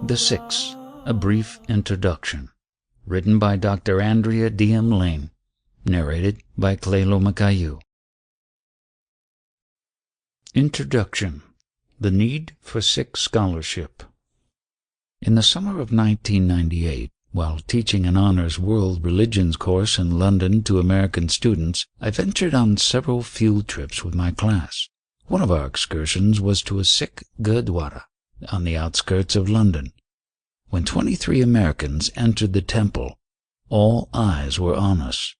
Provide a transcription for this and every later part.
The Sikhs, A Brief Introduction, written by Dr. Andrea Diem, narrated by Lomakayu. Introduction. The Need for Sikh Scholarship. In the summer of 1998, while teaching an honors world religions course in London to American students, I ventured on several field trips with my class. One of our excursions was to a Sikh Gurdwara on the outskirts of London. When 23 Americans entered the temple, all eyes were on us.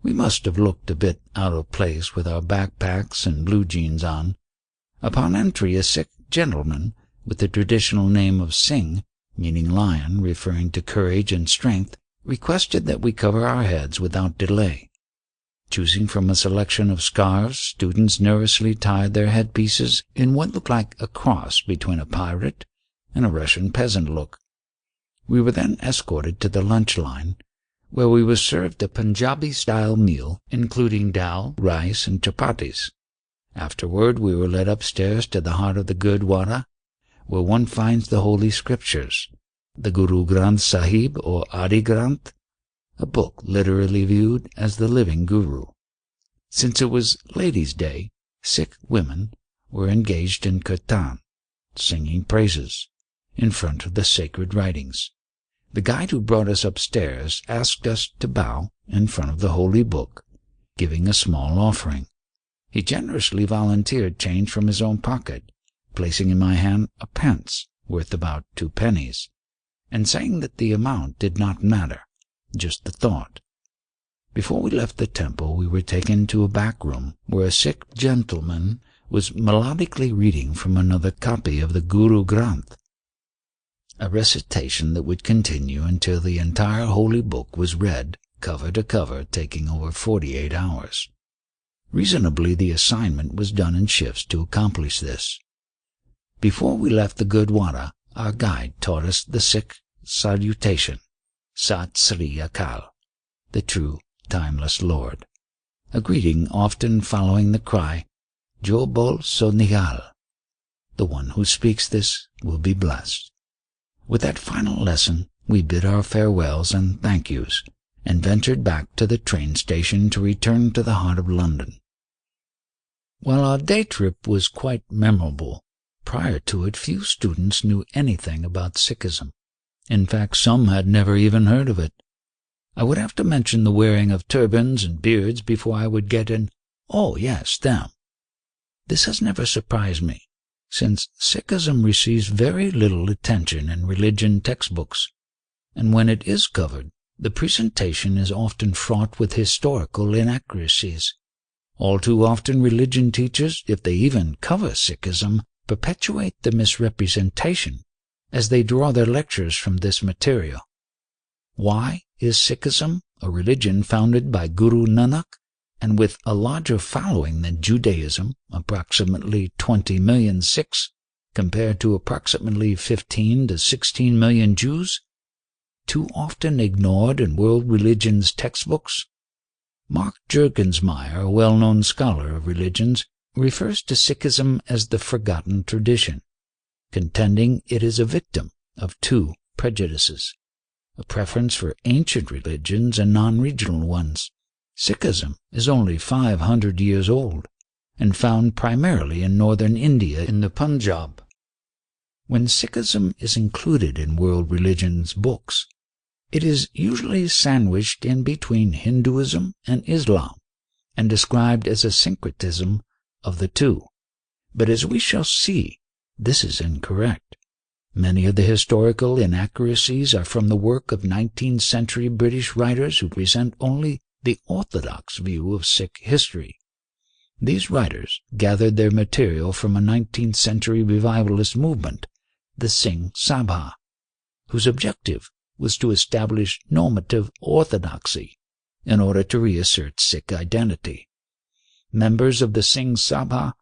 We must have looked a bit out of place with our backpacks and blue jeans on. Upon entry, a Sikh gentleman, with the traditional name of Singh, meaning lion, referring to courage and strength, requested that we cover our heads without delay. Choosing from a selection of scarves, students nervously tied their headpieces in what looked like a cross between a pirate and a Russian peasant look. We were then escorted to the lunch line, where we were served a Punjabi-style meal, including dal, rice, and chapatis. Afterward, we were led upstairs to the heart of the Gurdwara, where one finds the Holy Scriptures, the Guru Granth Sahib or Adi Granth, a book literally viewed as the living Guru. Since it was Ladies' Day, Sikh women were engaged in kirtan, singing praises, in front of the sacred writings. The guide who brought us upstairs asked us to bow in front of the holy book, giving a small offering. He generously volunteered change from his own pocket, placing in my hand a pence worth about 2 pennies, and saying that the amount did not matter, just the thought. Before we left the temple, we were taken to a back room where a Sikh gentleman was melodically reading from another copy of the Guru Granth, a recitation that would continue until the entire holy book was read, cover to cover, taking over 48 hours. Reasonably, the assignment was done in shifts to accomplish this. Before we left the Gurdwara, our guide taught us the Sikh salutation, Sat Sri Akal, the true, timeless Lord, a greeting often following the cry, Jo bol so nihal, the one who speaks this will be blessed. With that final lesson, we bid our farewells and thank yous, and ventured back to the train station to return to the heart of London. While our day trip was quite memorable, prior to it few students knew anything about Sikhism. In fact, some had never even heard of it. I would have to mention the wearing of turbans and beards before I would get an, "Oh yes, them." This has never surprised me, since Sikhism receives very little attention in religion textbooks, and when it is covered, the presentation is often fraught with historical inaccuracies. All too often religion teachers, if they even cover Sikhism, perpetuate the misrepresentation as they draw their lectures from this material. Why is Sikhism a religion founded by Guru Nanak and with a larger following than Judaism, approximately 20 million Sikhs, compared to approximately 15 to 16 million Jews, too often ignored in world religions textbooks? Mark Juergensmeyer, a well-known scholar of religions, refers to Sikhism as the forgotten tradition, contending it is a victim of two prejudices, a preference for ancient religions and non-regional ones. Sikhism is only 500 years old and found primarily in northern India in the Punjab. When Sikhism is included in world religions books, it is usually sandwiched in between Hinduism and Islam and described as a syncretism of the two. But as we shall see, this is incorrect. Many of the historical inaccuracies are from the work of 19th century British writers who present only the orthodox view of Sikh history. These writers gathered their material from a 19th century revivalist movement, the Singh Sabha, whose objective was to establish normative orthodoxy in order to reassert Sikh identity. Members of the Singh Sabha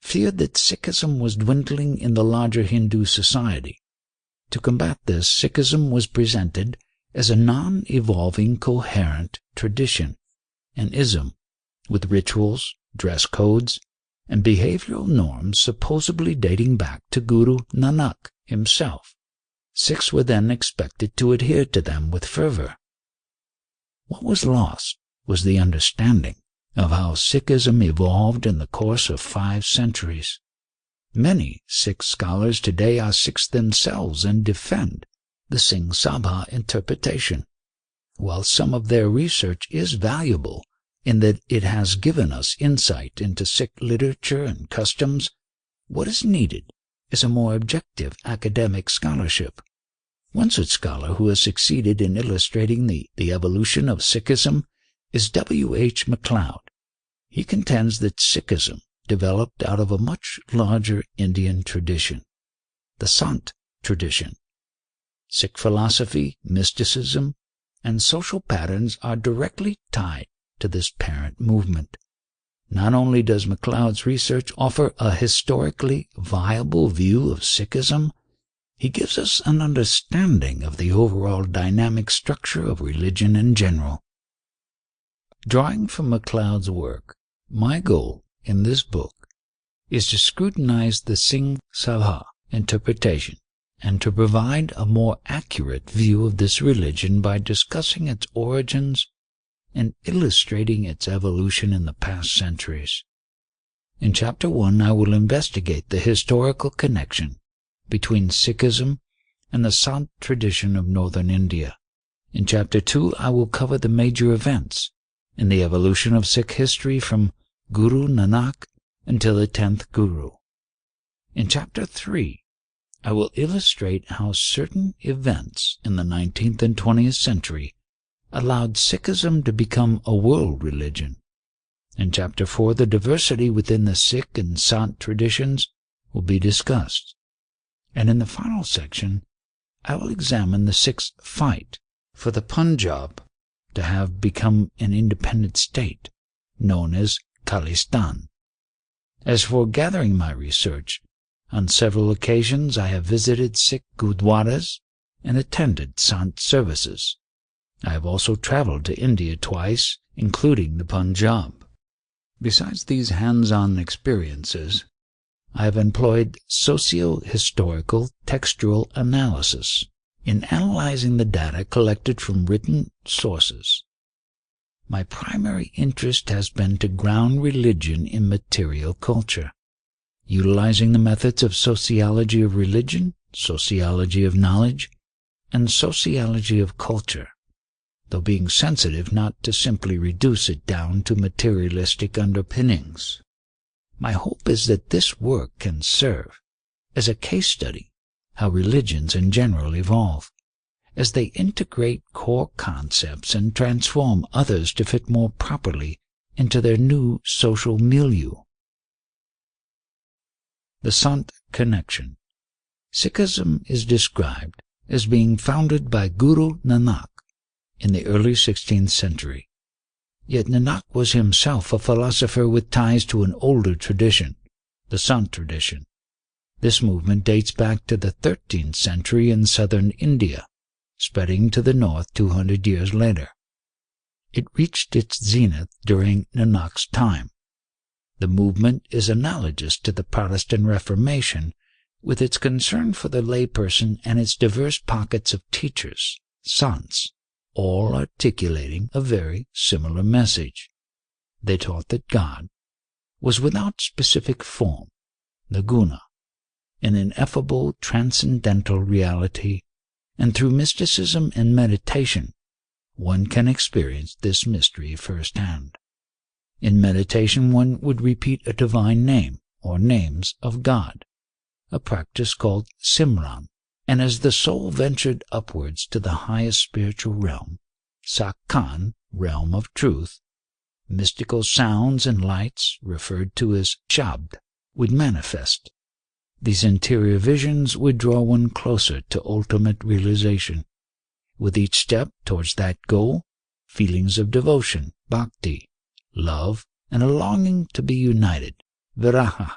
feared that Sikhism was dwindling in the larger Hindu society. To combat this, Sikhism was presented as a non-evolving coherent tradition, an ism, with rituals, dress codes, and behavioral norms supposedly dating back to Guru Nanak himself. Sikhs were then expected to adhere to them with fervor. What was lost was the understanding of how Sikhism evolved in the course of 5 centuries. Many Sikh scholars today are Sikhs themselves and defend the Singh Sabha interpretation. While some of their research is valuable in that it has given us insight into Sikh literature and customs, what is needed is a more objective academic scholarship. One such scholar who has succeeded in illustrating the evolution of Sikhism is W. H. MacLeod. He contends that Sikhism developed out of a much larger Indian tradition, the Sant tradition. Sikh philosophy, mysticism, and social patterns are directly tied to this parent movement. Not only does MacLeod's research offer a historically viable view of Sikhism, he gives us an understanding of the overall dynamic structure of religion in general. Drawing from MacLeod's work, my goal in this book is to scrutinize the Singh Sabha interpretation and to provide a more accurate view of this religion by discussing its origins and illustrating its evolution in the past centuries. In Chapter 1, I will investigate the historical connection between Sikhism and the Sant tradition of northern India. In Chapter 2, I will cover the major events in the evolution of Sikh history from Guru Nanak until the 10th Guru. In Chapter 3, I will illustrate how certain events in the 19th and 20th century allowed Sikhism to become a world religion. In Chapter 4, the diversity within the Sikh and Sant traditions will be discussed. And in the final section, I will examine the Sikhs' fight for the Punjab to have become an independent state, known as Khalistan. As for gathering my research, on several occasions I have visited Sikh gurdwaras and attended Sant services. I have also traveled to India twice, including the Punjab. Besides these hands-on experiences, I have employed socio-historical textual analysis in analyzing the data collected from written sources. My primary interest has been to ground religion in material culture, utilizing the methods of sociology of religion, sociology of knowledge, and sociology of culture, though being sensitive not to simply reduce it down to materialistic underpinnings. My hope is that this work can serve as a case study how religions in general evolve, as they integrate core concepts and transform others to fit more properly into their new social milieu. The Sant connection. Sikhism is described as being founded by Guru Nanak in the early 16th century. Yet Nanak was himself a philosopher with ties to an older tradition, the Sant tradition. This movement dates back to the 13th century in southern India, spreading to the north 200 years later. It reached its zenith during Nanak's time. The movement is analogous to the Protestant Reformation, with its concern for the layperson and its diverse pockets of teachers, sants, all articulating a very similar message. They taught that God was without specific form, the guna, an ineffable transcendental reality, and through mysticism and meditation, one can experience this mystery firsthand. In meditation, one would repeat a divine name or names of God, a practice called Simran, and as the soul ventured upwards to the highest spiritual realm, Sakkan, realm of truth, mystical sounds and lights, referred to as Shabd, would manifest. These interior visions would draw one closer to ultimate realization. With each step towards that goal, feelings of devotion, bhakti, love, and a longing to be united, viraha,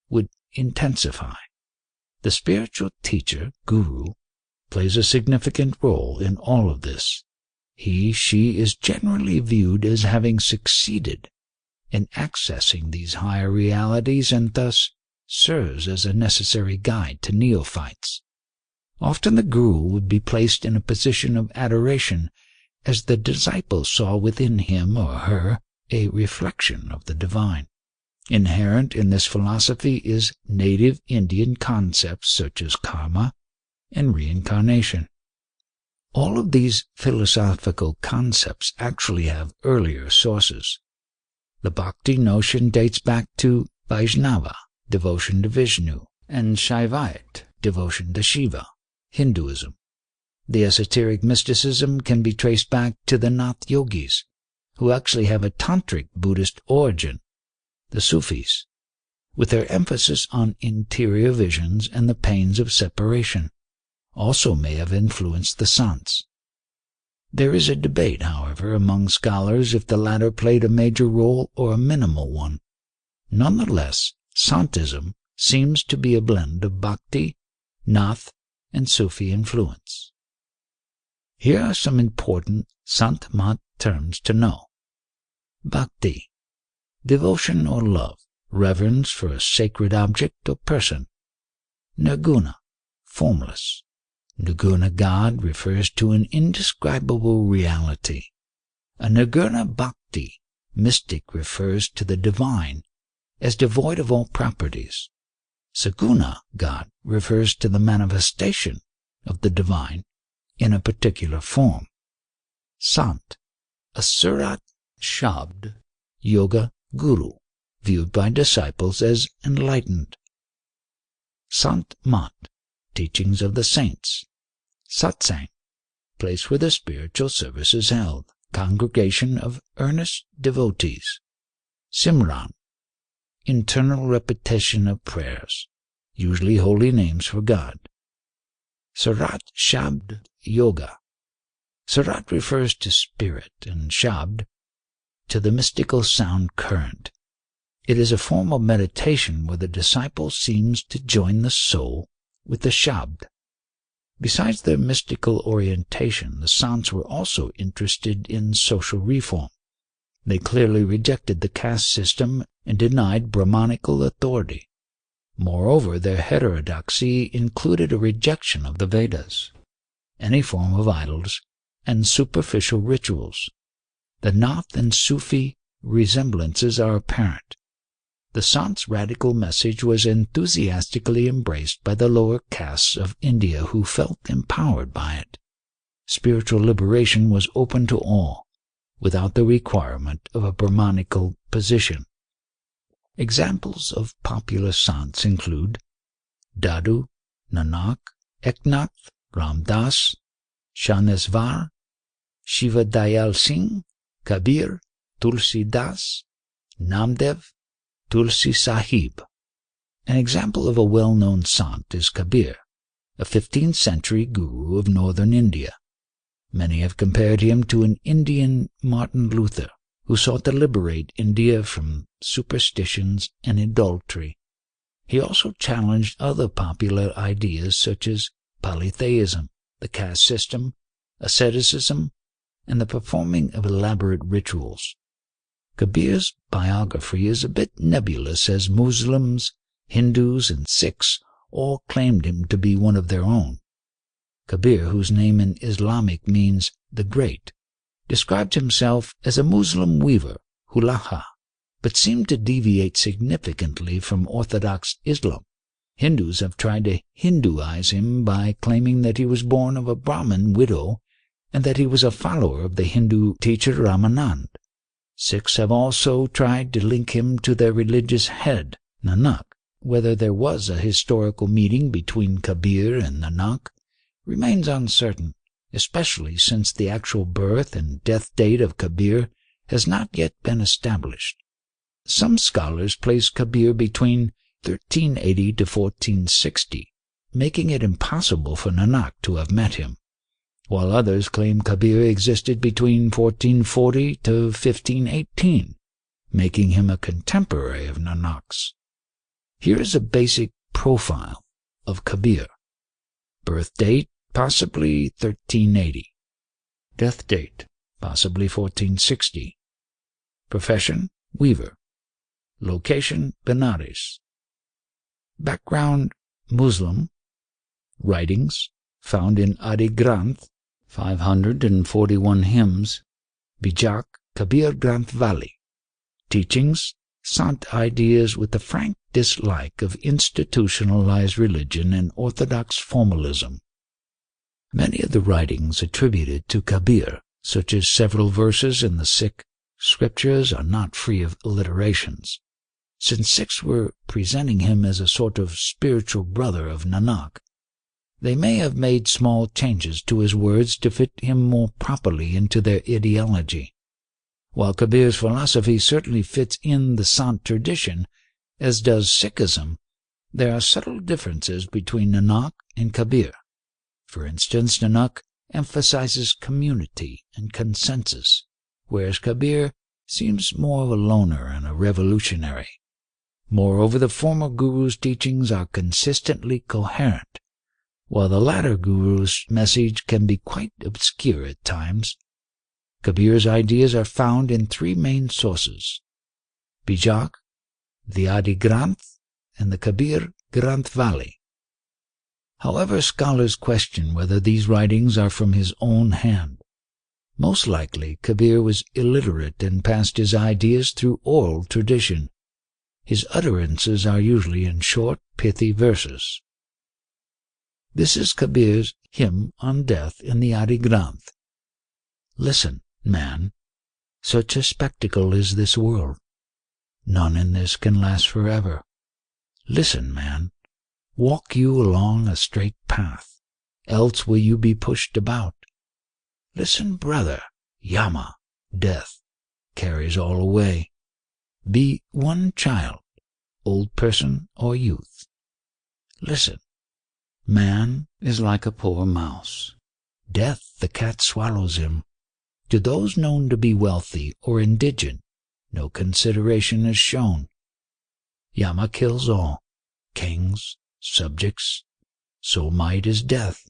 would intensify. The spiritual teacher, guru, plays a significant role in all of this. She is generally viewed as having succeeded in accessing these higher realities and thus serves as a necessary guide to neophytes. Often the guru would be placed in a position of adoration as the disciple saw within him or her a reflection of the divine. Inherent in this philosophy is native Indian concepts such as karma and reincarnation. All of these philosophical concepts actually have earlier sources. The bhakti notion dates back to Vaishnava, devotion to Vishnu, and Shaivite, devotion to Shiva, Hinduism. The esoteric mysticism can be traced back to the Nath yogis, who actually have a tantric Buddhist origin, the Sufis, with their emphasis on interior visions and the pains of separation, also may have influenced the Sants. There is a debate, however, among scholars if the latter played a major role or a minimal one. Nonetheless, Santism seems to be a blend of Bhakti, Nath, and Sufi influence. Here are some important Sant Mat terms to know. Bhakti, devotion or love, reverence for a sacred object or person. Nirguna, formless. Nirguna God refers to an indescribable reality. A Nirguna Bhakti, mystic, refers to the divine as devoid of all properties. Saguna God refers to the manifestation of the divine in a particular form. Sant, a Surat Shabd Yoga Guru, viewed by disciples as enlightened. Sant Mat, teachings of the saints. Satsang, place where the spiritual service is held, congregation of earnest devotees. Simran, internal repetition of prayers, usually holy names for God. Surat Shabd Yoga. Surat refers to spirit and Shabd to the mystical sound current. It is a form of meditation where the disciple seems to join the soul with the Shabd. Besides their mystical orientation, the Sants were also interested in social reform. They clearly rejected the caste system and denied Brahmanical authority. Moreover, their heterodoxy included a rejection of the Vedas, any form of idols, and superficial rituals. The Nath and Sufi resemblances are apparent. The Sant's radical message was enthusiastically embraced by the lower castes of India who felt empowered by it. Spiritual liberation was open to all, without the requirement of a Brahmanical position. Examples of popular Sants include Dadu, Nanak, Eknath, Ramdas, Shanesvar, Shiva Dayal Singh, Kabir, Tulsi Das, Namdev, Tulsi Sahib. An example of a well-known Sant is Kabir, a 15th century guru of northern India. Many have compared him to an Indian Martin Luther, who sought to liberate India from superstitions and adultery. He also challenged other popular ideas such as polytheism, the caste system, asceticism, and the performing of elaborate rituals. Kabir's biography is a bit nebulous, as Muslims, Hindus, and Sikhs all claimed him to be one of their own. Kabir, whose name in Islamic means the Great, described himself as a Muslim weaver, hulaha, but seemed to deviate significantly from Orthodox Islam. Hindus have tried to Hinduize him by claiming that he was born of a Brahmin widow and that he was a follower of the Hindu teacher Ramanand. Sikhs have also tried to link him to their religious head, Nanak. Whether there was a historical meeting between Kabir and Nanak remains uncertain, especially since the actual birth and death date of Kabir has not yet been established. Some scholars place Kabir between 1380 to 1460, making it impossible for Nanak to have met him, while others claim Kabir existed between 1440 to 1518, making him a contemporary of Nanak's. Here is a basic profile of Kabir. Birth date, possibly 1380. Death date, possibly 1460. Profession, weaver. Location, Benares. Background, Muslim. Writings, found in Adi Granth, 541 hymns, Bijak Kabir Granth Valley, teachings, sant ideas with a frank dislike of institutionalized religion and orthodox formalism. Many of the writings attributed to Kabir, such as several verses in the Sikh scriptures, are not free of alliterations, since Sikhs were presenting him as a sort of spiritual brother of Nanak. They may have made small changes to his words to fit him more properly into their ideology. While Kabir's philosophy certainly fits in the Sant tradition, as does Sikhism, there are subtle differences between Nanak and Kabir. For instance, Nanak emphasizes community and consensus, whereas Kabir seems more of a loner and a revolutionary. Moreover, the former guru's teachings are consistently coherent, while the latter guru's message can be quite obscure at times. Kabir's ideas are found in three main sources: Bijak, the Adi Granth, and the Kabir Granth Valley. However, scholars question whether these writings are from his own hand. Most likely, Kabir was illiterate and passed his ideas through oral tradition. His utterances are usually in short, pithy verses. This is Kabir's hymn on death in the Adi Granth. Listen, man, such a spectacle is this world. None in this can last forever. Listen, man, walk you along a straight path, else will you be pushed about. Listen, brother, Yama, death, carries all away. Be one child, old person or youth. Listen, man is like a poor mouse. Death, the cat swallows him. To those known to be wealthy or indigent, no consideration is shown. Yama kills all, kings, subjects, so might is death.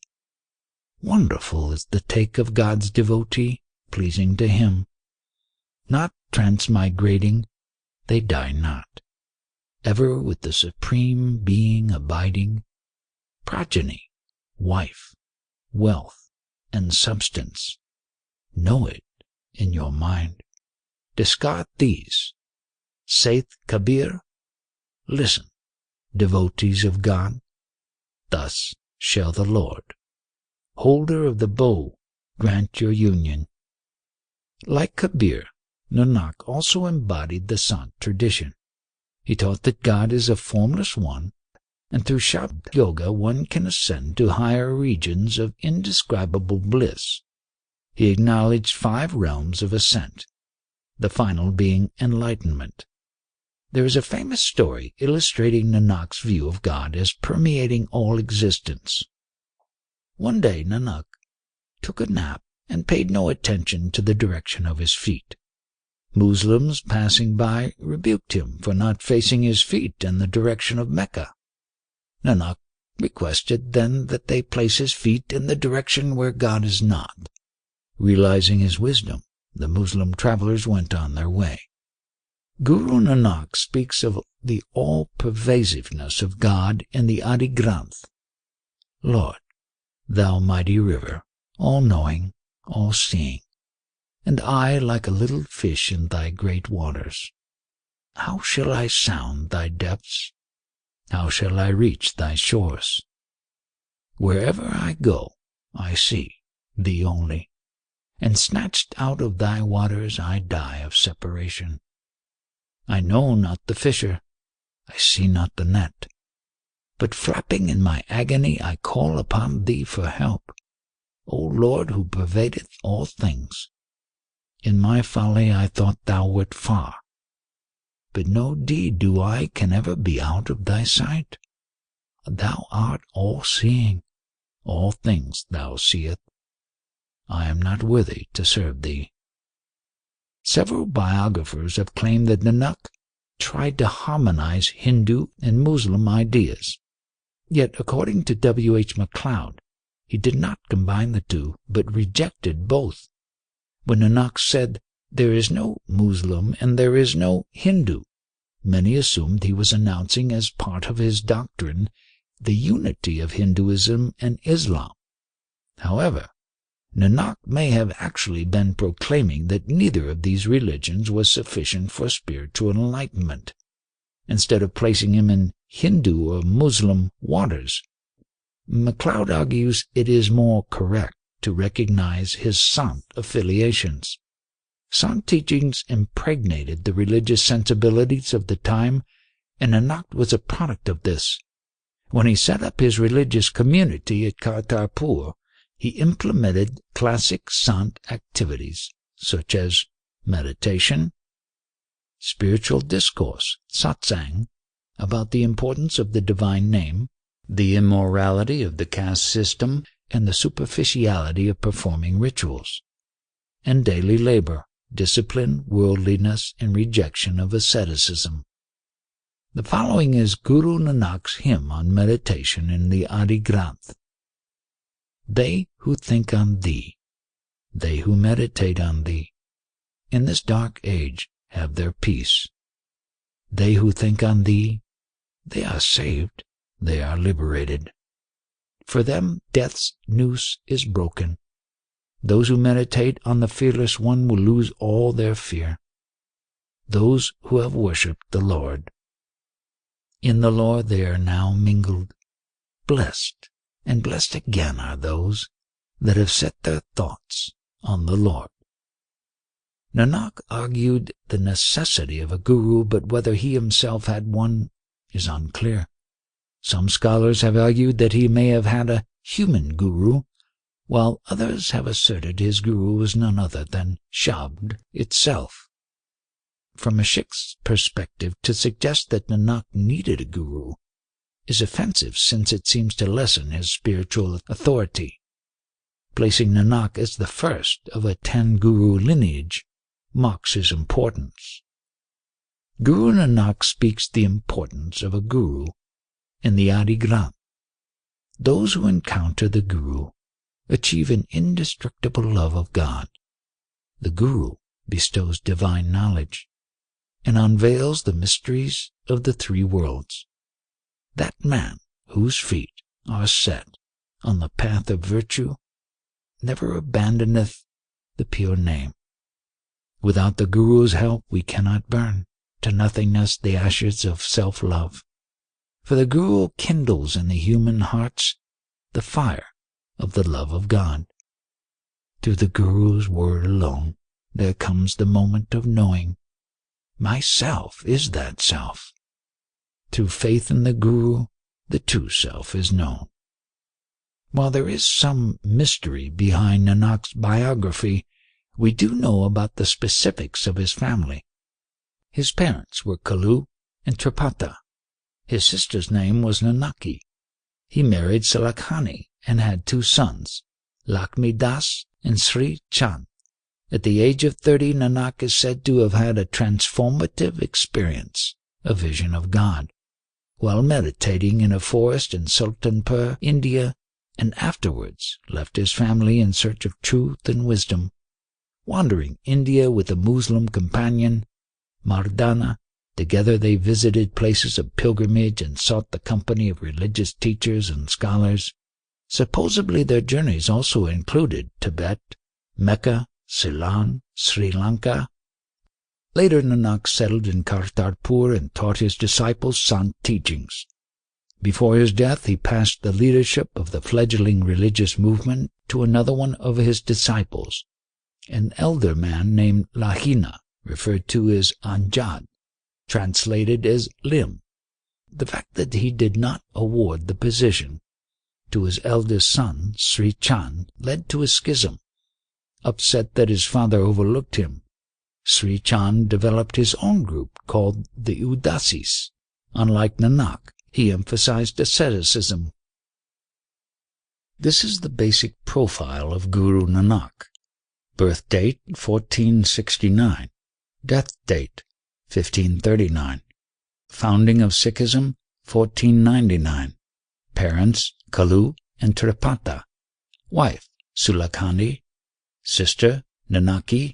Wonderful is the take of God's devotee, pleasing to him. Not transmigrating, they die not. Ever with the Supreme Being abiding, progeny, wife, wealth, and substance. Know it in your mind. Discard these. Saith Kabir, listen, devotees of God, thus shall the Lord, holder of the bow, grant your union. Like Kabir, Nanak also embodied the Sant tradition. He taught that God is a formless one, and through Shabd Yoga one can ascend to higher regions of indescribable bliss. He acknowledged 5 realms of ascent, the final being enlightenment. There is a famous story illustrating Nanak's view of God as permeating all existence. One day Nanak took a nap and paid no attention to the direction of his feet. Muslims passing by rebuked him for not facing his feet in the direction of Mecca. Nanak requested then that they place his feet in the direction where God is not. Realizing his wisdom, the Muslim travelers went on their way. Guru Nanak speaks of the all-pervasiveness of God in the Adi Granth. Lord, thou mighty river, all-knowing, all-seeing, and I like a little fish in thy great waters. How shall I sound thy depths? How shall I reach thy shores? Wherever I go, I see thee only, and snatched out of thy waters I die of separation. I know not the fisher, I see not the net, but flapping in my agony I call upon thee for help, O Lord who pervadeth all things. In my folly I thought thou wert far, but no deed do I can ever be out of thy sight. Thou art all-seeing, all things thou seest. I am not worthy to serve thee. Several biographers have claimed that Nanak tried to harmonize Hindu and Muslim ideas. Yet, according to W. H. MacLeod, he did not combine the two, but rejected both. When Nanak said, "There is no Muslim and there is no Hindu," many assumed he was announcing as part of his doctrine the unity of Hinduism and Islam, However, Nanak may have actually been proclaiming that neither of these religions was sufficient for spiritual enlightenment, instead of placing him in Hindu or Muslim waters. MacLeod argues it is more correct to recognize his Sant affiliations. Sant teachings impregnated the religious sensibilities of the time, and Nanak was a product of this. When he set up his religious community at Kartarpur, he implemented classic Sant activities such as meditation, spiritual discourse, satsang, about the importance of the divine name, the immorality of the caste system, and the superficiality of performing rituals, and daily labor, discipline, worldliness, and rejection of asceticism. The following is Guru Nanak's hymn on meditation in the Adi Granth. They who think on thee, they who meditate on thee, in this dark age have their peace. They who think on thee, they are saved, they are liberated. For them death's noose is broken. Those who meditate on the Fearless One will lose all their fear. Those who have worshipped the Lord. In the Lord they are now mingled. Blessed, and blessed again are those that have set their thoughts on the Lord. Nanak argued the necessity of a guru, but whether he himself had one is unclear. Some scholars have argued that he may have had a human guru, while others have asserted his guru was none other than Shabd itself. From a Sikh's perspective, to suggest that Nanak needed a guru is offensive, since it seems to lessen his spiritual authority. Placing Nanak as the first of a 10-guru lineage mocks his importance. Guru Nanak speaks the importance of a guru in the Adi Granth. Those who encounter the guru achieve an indestructible love of God. The guru bestows divine knowledge and unveils the mysteries of the three worlds. That man whose feet are set on the path of virtue never abandoneth the pure name. Without the Guru's help we cannot burn to nothingness the ashes of self-love, for the Guru kindles in the human hearts the fire of the love of God. Through the Guru's word alone there comes the moment of knowing myself is that self. Through faith in the Guru, the true self is known. While there is some mystery behind Nanak's biography, we do know about the specifics of his family. His parents were Kalu and Tripata. His sister's name was Nanaki. He married Salakhani and had 2 sons, Lakshmi Das and Sri Chand. At the age of 30, Nanak is said to have had a transformative experience, a vision of God, while meditating in a forest in Sultanpur, India, and afterwards left his family in search of truth and wisdom. Wandering India with a Muslim companion, Mardana, together they visited places of pilgrimage and sought the company of religious teachers and scholars. Supposedly their journeys also included Tibet, Mecca, Ceylon, Sri Lanka. Later Nanak settled in Kartarpur and taught his disciples Sant teachings. Before his death he passed the leadership of the fledgling religious movement to another one of his disciples, an elder man named Lahina, referred to as Anjad, translated as Lim. The fact that he did not award the position to his eldest son, Sri Chand, led to a schism. Upset that his father overlooked him, Sri Chand developed his own group called the Udasis. Unlike Nanak, he emphasized asceticism. This is the basic profile of Guru Nanak. Birth date 1469, death date 1539, founding of Sikhism 1499, parents Kalu and Tripata, wife Sulakhani, sister Nanaki,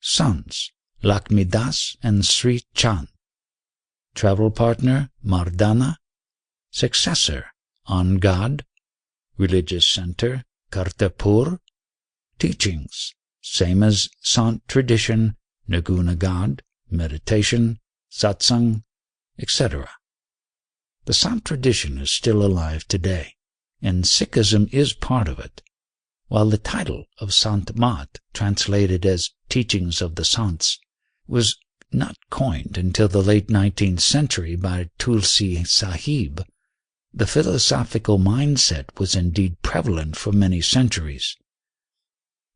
sons Lakshmi Das and Sri Chand, travel partner Mardana, successor On God, religious center Kartarpur, teachings, same as Sant tradition, Nirguna God, meditation, satsang, etc. The Sant tradition is still alive today, and Sikhism is part of it. While the title of Sant Mat, translated as Teachings of the Sants, was not coined until the late 19th century by Tulsi Sahib, the philosophical mindset was indeed prevalent for many centuries.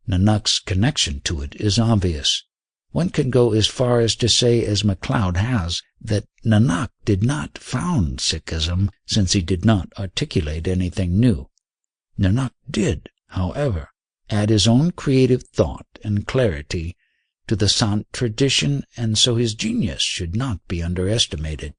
Nanak's connection to it is obvious. One can go as far as to say, as MacLeod has, that Nanak did not found Sikhism, since he did not articulate anything new. Nanak did, however, add his own creative thought and clarity to the Sant tradition, and so his genius should not be underestimated.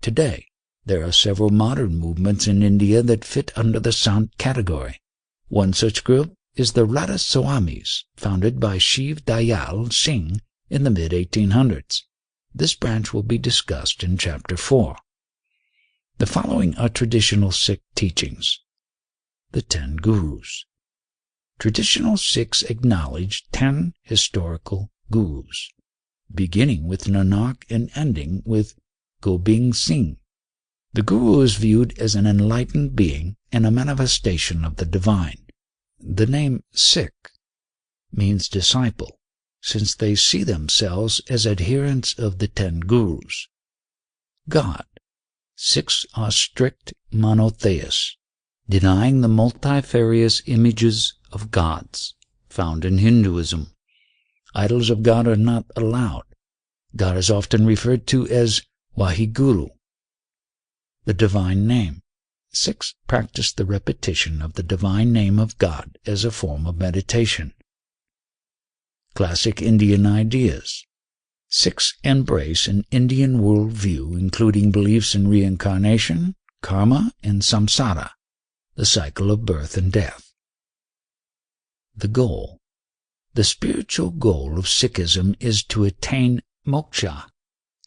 Today, there are several modern movements in India that fit under the Sant category. One such group is the Radha Swamis, founded by Shiv Dayal Singh in the mid-1800s. This branch will be discussed in Chapter 4. The following are traditional Sikh teachings. The 10 Gurus. Traditional Sikhs acknowledge 10 historical Gurus, beginning with Nanak and ending with Gobind Singh. The Guru is viewed as an enlightened being and a manifestation of the divine. The name Sikh means disciple, since they see themselves as adherents of the 10 Gurus. God. Sikhs are strict monotheists, denying the multifarious images of gods found in Hinduism. Idols of God are not allowed. God is often referred to as Waheguru, the divine name. Sikhs practice the repetition of the divine name of God as a form of meditation. Classic Indian ideas. Sikhs embrace an Indian worldview, including beliefs in reincarnation, karma, and samsara, the cycle of birth and death. The goal. The spiritual goal of Sikhism is to attain moksha,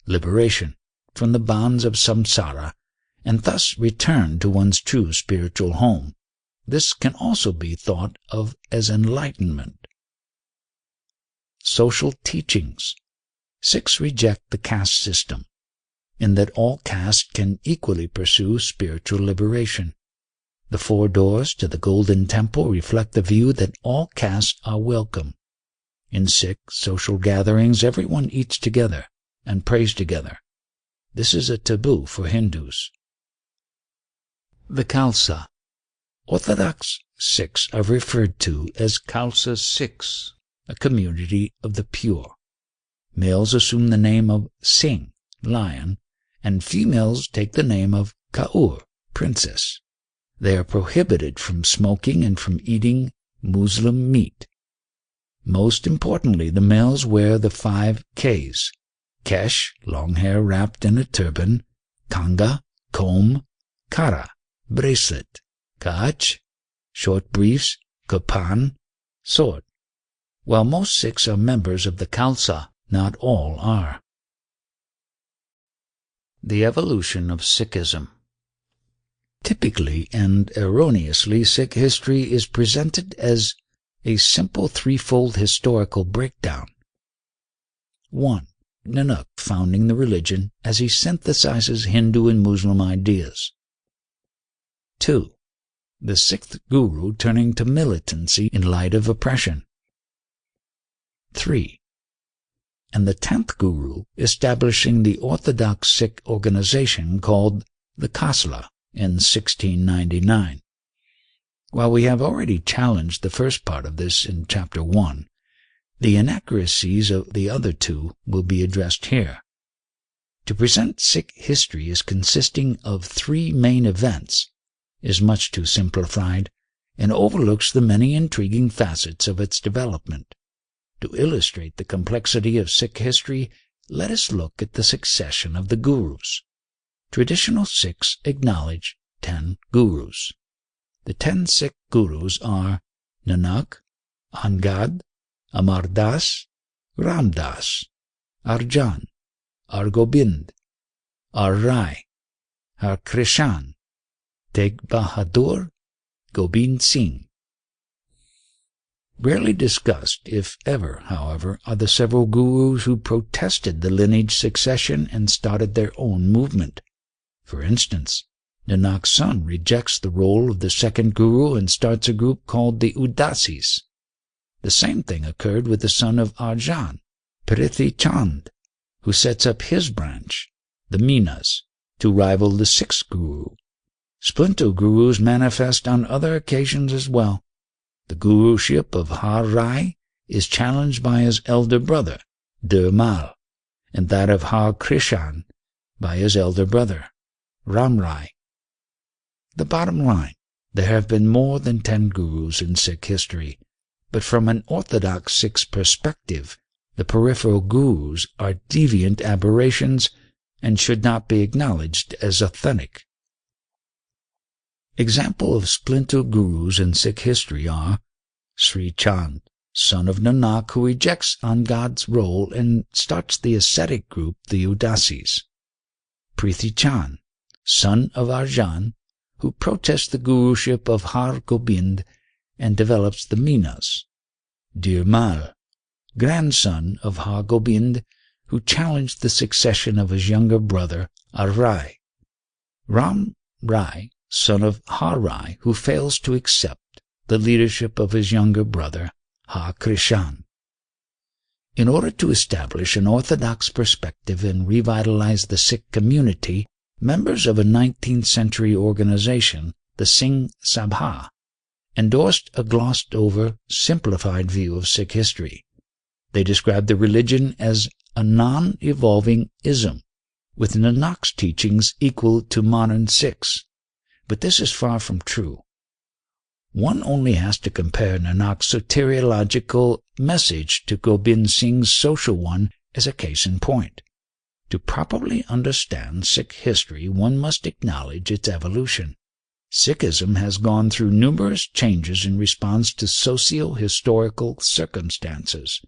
liberation, from the bonds of samsara, and thus return to one's true spiritual home. This can also be thought of as enlightenment. Social teachings. Sikhs reject the caste system, in that all castes can equally pursue spiritual liberation. The 4 doors to the Golden Temple reflect the view that all castes are welcome. In Sikh social gatherings, everyone eats together and prays together. This is a taboo for Hindus. The Khalsa. Orthodox Sikhs are referred to as Khalsa Sikhs, a community of the pure. Males assume the name of Singh, lion, and females take the name of Kaur, princess. They are prohibited from smoking and from eating Muslim meat. Most importantly, the males wear the 5 Ks: kesh, long hair wrapped in a turban; kanga, comb; kara, bracelet; kach, short briefs; kapan, sword. While most Sikhs are members of the Khalsa, not all are. The evolution of Sikhism. Typically and erroneously, Sikh history is presented as a simple threefold historical breakdown. 1. Nanak founding the religion as he synthesizes Hindu and Muslim ideas. 2. The 6th Guru turning to militancy in light of oppression. 3. And the 10th Guru establishing the orthodox Sikh organization called the Khasla in 1699. While we have already challenged the first part of this in Chapter 1, the inaccuracies of the other 2 will be addressed here. To present Sikh history as consisting of 3 main events is much too simplified and overlooks the many intriguing facets of its development. To illustrate the complexity of Sikh history, let us look at the succession of the Gurus. Traditional Sikhs acknowledge 10 Gurus. The 10 Sikh Gurus are Nanak, Angad, Amar Das, Ram Das, Arjan, Argobind, Ar Rai, Har Krishan, Teg Bahadur, Gobind Singh. Rarely discussed, if ever, however, are the several gurus who protested the lineage succession and started their own movement. For instance, Nanak's son rejects the role of the second guru and starts a group called the Udasis. The same thing occurred with the son of Arjan, Prithi Chand, who sets up his branch, the Minas, to rival the sixth guru. Splinter gurus manifest on other occasions as well. The guruship of Har Rai is challenged by his elder brother, Durmal, and that of Har Krishan by his elder brother, Ram Rai. The bottom line, there have been more than 10 gurus in Sikh history, but from an orthodox Sikh perspective, the peripheral gurus are deviant aberrations and should not be acknowledged as authentic. Example of splinter gurus in Sikh history are Sri Chand, son of Nanak, who rejects on God's role and starts the ascetic group, the Udasis; Prithi Chand, son of Arjan, who protests the guruship of Har Gobind and develops the Minas; Dhirmal, grandson of Har Gobind, who challenged the succession of his younger brother Arai; Ram Rai, son of Har Rai, who fails to accept the leadership of his younger brother Har Krishan. In order to establish an orthodox perspective and revitalize the Sikh community, members of a 19th century organization, the Singh Sabha, endorsed a glossed-over, simplified view of Sikh history. They described the religion as a non-evolving ism, with Nanak's teachings equal to modern Sikhs. But this is far from true. One only has to compare Nanak's soteriological message to Gobind Singh's social one as a case in point. To properly understand Sikh history, one must acknowledge its evolution. Sikhism has gone through numerous changes in response to socio-historical circumstances.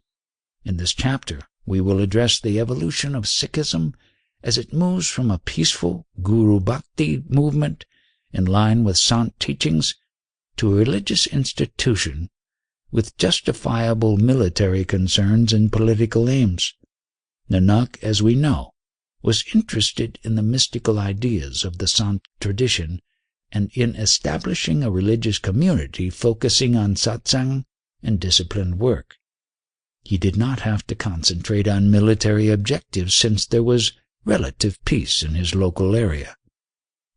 In this chapter, we will address the evolution of Sikhism as it moves from a peaceful Guru Bhakti movement in line with Sant teachings to a religious institution with justifiable military concerns and political aims. Nanak, as we know, was interested in the mystical ideas of the Sant tradition and in establishing a religious community focusing on satsang and disciplined work. He did not have to concentrate on military objectives since there was relative peace in his local area.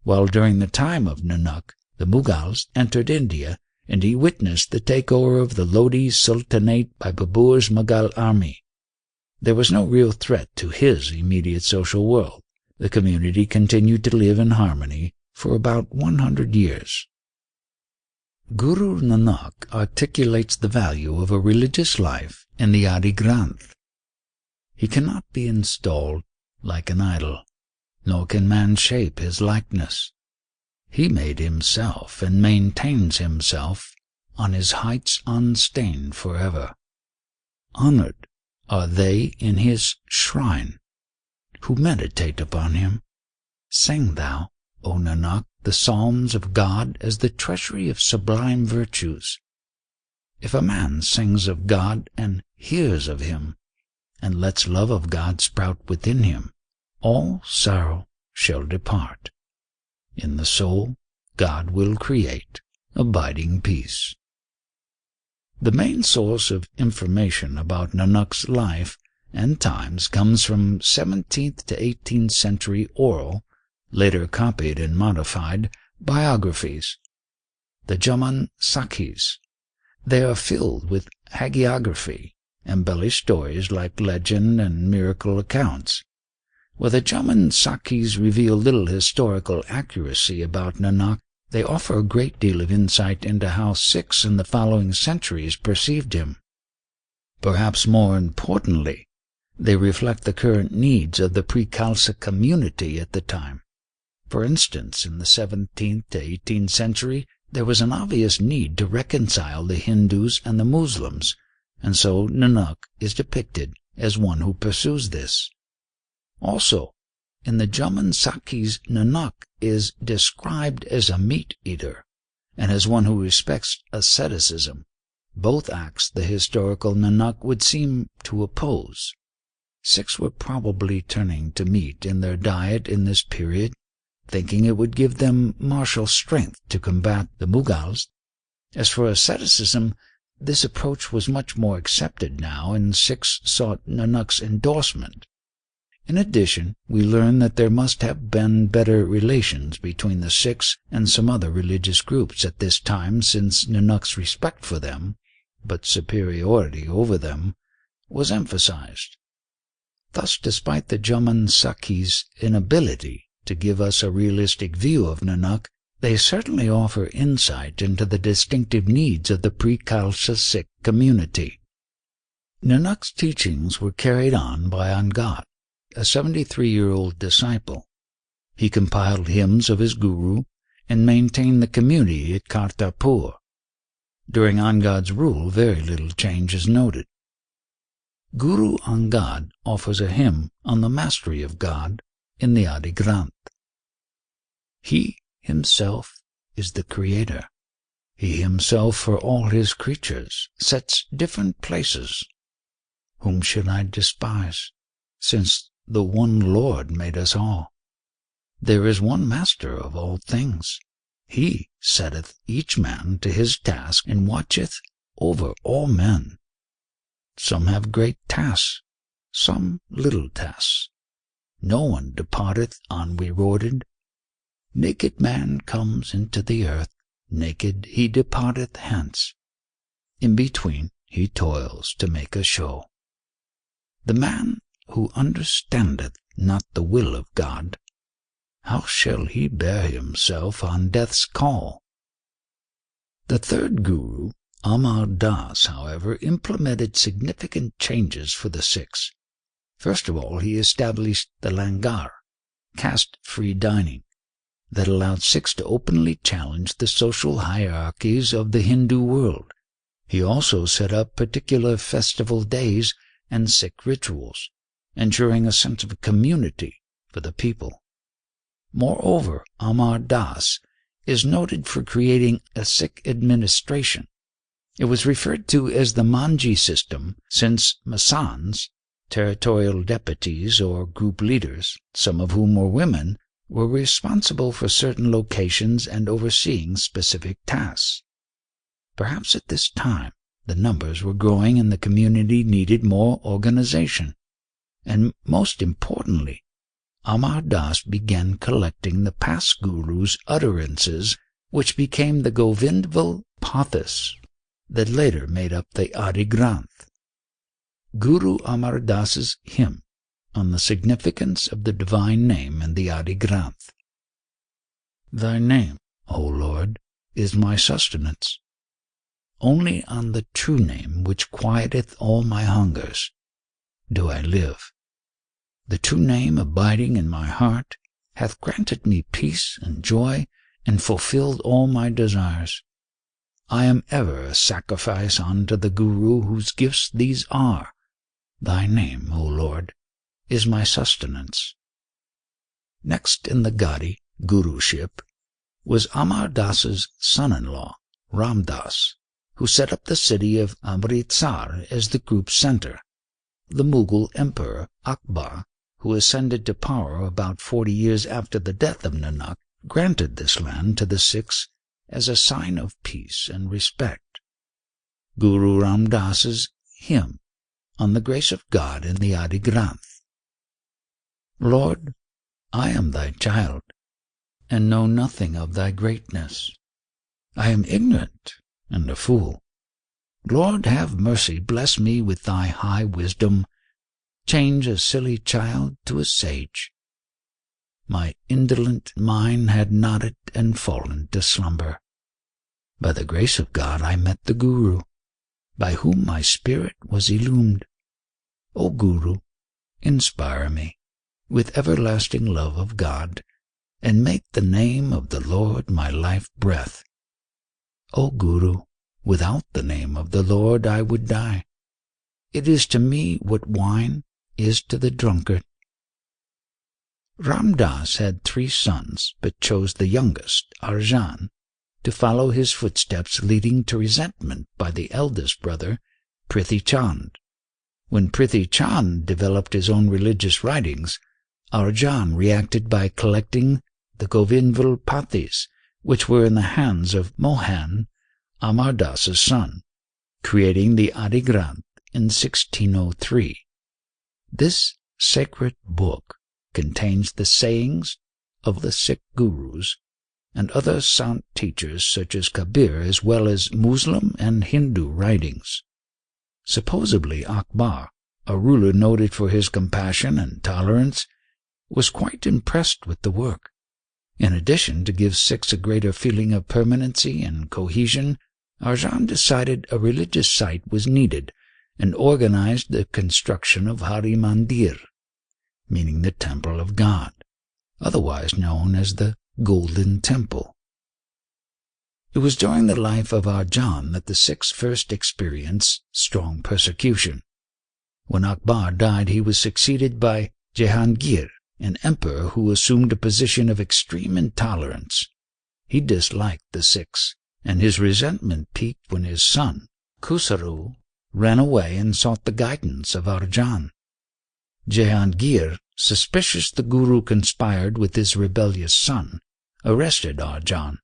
While during the time of Nanak, the Mughals entered India, and he witnessed the takeover of the Lodi Sultanate by Babur's Mughal army. There was no real threat to his immediate social world. The community continued to live in harmony for about 100 years. Guru Nanak articulates the value of a religious life in the Adi Granth. He cannot be installed like an idol, nor can man shape his likeness. He made himself and maintains himself on his heights unstained forever. Honored are they in his shrine who meditate upon him. Sing thou, O Nanak, the psalms of God as the treasury of sublime virtues. If a man sings of God and hears of him, and lets love of God sprout within him, all sorrow shall depart. In the soul, God will create abiding peace. The main source of information about Nanak's life and times comes from 17th to 18th century oral, later copied and modified, biographies, the Jaman Sakhis. They are filled with hagiography, embellished stories like legend and miracle accounts. While the Jaman Sakhis reveal little historical accuracy about Nanak, they offer a great deal of insight into how Sikhs in the following centuries perceived him. Perhaps more importantly, they reflect the current needs of the pre-Khalsa community at the time. For instance, in the 17th to 18th century, there was an obvious need to reconcile the Hindus and the Muslims, and so Nanak is depicted as one who pursues this. Also, in the Jaman Sakhis, Nanak is described as a meat-eater and as one who respects asceticism, both acts the historical Nanak would seem to oppose. Sikhs were probably turning to meat in their diet in this period, thinking it would give them martial strength to combat the Mughals. As for asceticism, this approach was much more accepted now, and Sikhs sought Nanak's endorsement. In addition, we learn that there must have been better relations between the Sikhs and some other religious groups at this time, since Nanak's respect for them, but superiority over them, was emphasized. Thus, despite the Jaman Sakhis' inability to give us a realistic view of Nanak, they certainly offer insight into the distinctive needs of the pre-Khalsa Sikh community. Nanak's teachings were carried on by Angad, a 73-year-old disciple. He compiled hymns of his guru and maintained the community at Kartarpur. During Angad's rule, very little change is noted. Guru Angad offers a hymn on the mastery of God in the Adi Granth. He himself is the Creator. He himself for all his creatures sets different places. Whom should I despise, since the one Lord made us all? There is one Master of all things. He setteth each man to his task and watcheth over all men. Some have great tasks, some little tasks. No one departeth unrewarded. Naked man comes into the earth, naked he departeth hence. In between he toils to make a show. The man who understandeth not the will of God, how shall he bear himself on death's call? The third Guru, Amar Das, however, implemented significant changes for the Sikhs. First of all, he established the Langar, caste-free dining, that allowed Sikhs to openly challenge the social hierarchies of the Hindu world. He also set up particular festival days and Sikh rituals, ensuring a sense of community for the people. Moreover, Amar Das is noted for creating a Sikh administration. It was referred to as the Manji system, since Masands, territorial deputies or group leaders, some of whom were women, were responsible for certain locations and overseeing specific tasks. Perhaps at this time, the numbers were growing and the community needed more organization. And most importantly, Amar Das began collecting the past Guru's utterances, which became the Govindval Pathas that later made up the Adi Granth. Guru Amar Das's hymn on the significance of the divine name in the Adi Granth. Thy name, O Lord, is my sustenance. Only on the true name, which quieteth all my hungers, do I live. The true name abiding in my heart hath granted me peace and joy and fulfilled all my desires. I am ever a sacrifice unto the Guru, whose gifts these are. Thy name, O Lord, is my sustenance. Next in the Gadi Guruship was Amar Das's son-in-law, Ram Das, who set up the city of Amritsar as the group's center. The Mughal Emperor Akbar, who ascended to power about 40 years after the death of Nanak, granted this land to the Sikhs as a sign of peace and respect. Guru Ram Das's hymn on the grace of God in the Adi Granth. Lord, I am thy child, and know nothing of thy greatness. I am ignorant and a fool. Lord, have mercy, bless me with thy high wisdom. Change a silly child to a sage. My indolent mind had nodded and fallen to slumber. By the grace of God I met the Guru, by whom my spirit was illumined. O Guru, inspire me with everlasting love of God, and make the name of the Lord my life breath. O Guru, without the name of the Lord I would die. It is to me what wine is to the drunkard. Ram Das had 3 sons, but chose the youngest, Arjan, to follow his footsteps, leading to resentment by the eldest brother, Prithi Chand. When Prithi Chand developed his own religious writings, Arjan reacted by collecting the Govindval Pathis, which were in the hands of Mohan, Amardasa's son, creating the Adi Granth in 1603. This sacred book contains the sayings of the Sikh gurus and other sant teachers such as Kabir, as well as Muslim and Hindu writings. Supposedly Akbar, a ruler noted for his compassion and tolerance, was quite impressed with the work. In addition, to give Sikhs a greater feeling of permanency and cohesion, Arjan decided a religious site was needed and organized the construction of Hari Mandir, meaning the Temple of God, otherwise known as the Golden Temple. It was during the life of Arjan that the Sikhs first experienced strong persecution. When Akbar died, he was succeeded by Jehangir, an emperor who assumed a position of extreme intolerance. He disliked the Sikhs, and his resentment peaked when his son, Khusro, ran away and sought the guidance of Arjan. Jehangir, suspicious the Guru conspired with his rebellious son, arrested Arjan.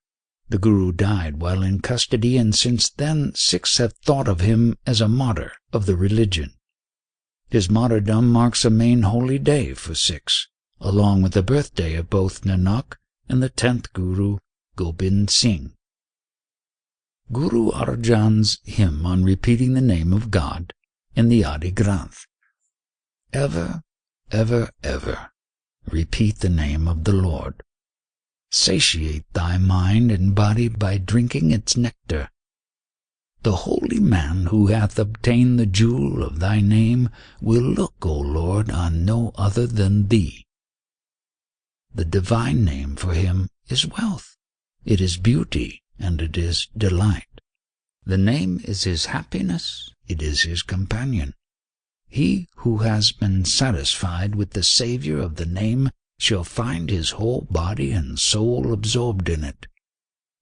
The Guru died while in custody, and since then Sikhs have thought of him as a martyr of the religion. His martyrdom marks a main holy day for Sikhs, along with the birthday of both Nanak and the 10th Guru, Gobind Singh. Guru Arjan's hymn on repeating the name of God in the Adi Granth. Ever, ever, ever, repeat the name of the Lord. Satiate thy mind and body by drinking its nectar. The holy man who hath obtained the jewel of thy name will look, O Lord, on no other than thee. The divine name for him is wealth, it is beauty, and it is delight. The name is his happiness, it is his companion. He who has been satisfied with the Saviour of the name shall find his whole body and soul absorbed in it.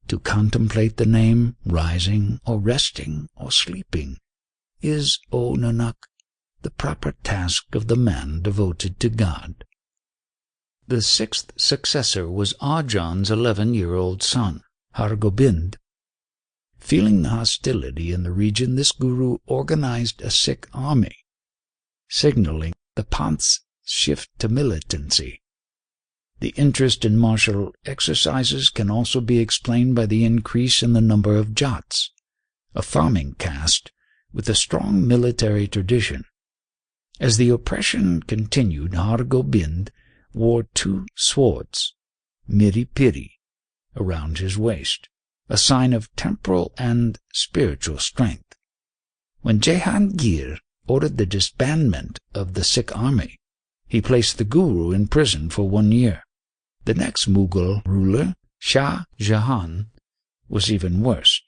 To contemplate the name, rising or resting or sleeping, is, O Nanak, the proper task of the man devoted to God. The sixth successor was Arjan's 11-year-old son, Har Gobind. Feeling the hostility in the region, this guru organized a Sikh army, signaling the Panth's shift to militancy. The interest in martial exercises can also be explained by the increase in the number of Jats, a farming caste with a strong military tradition. As the oppression continued, Har Gobind wore 2 swords, miri piri, around his waist, a sign of temporal and spiritual strength. When Jehangir ordered the disbandment of the Sikh army, he placed the Guru in prison for 1 year. The next Mughal ruler, Shah Jahan, was even worse.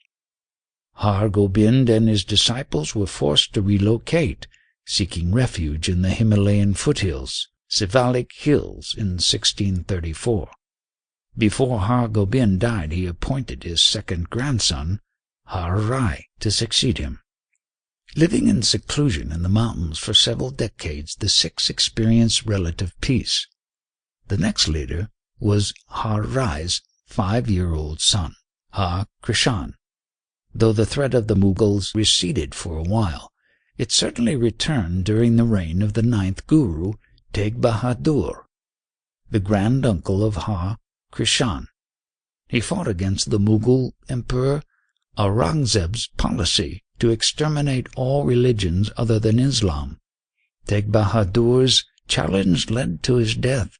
Har Gobind and his disciples were forced to relocate, seeking refuge in the Himalayan foothills, Sivalik Hills, in 1634. Before Har Gobind died, he appointed his second grandson, Har Rai, to succeed him. Living in seclusion in the mountains for several decades, the Sikhs experienced relative peace. The next leader was Har Rai's 5-year-old son, Har Krishan. Though the threat of the Mughals receded for a while, it certainly returned during the reign of the 9th Guru, Tegh Bahadur, the grand-uncle of Har Krishan. He fought against the Mughal Emperor Aurangzeb's policy to exterminate all religions other than Islam. Tegh Bahadur's challenge led to his death.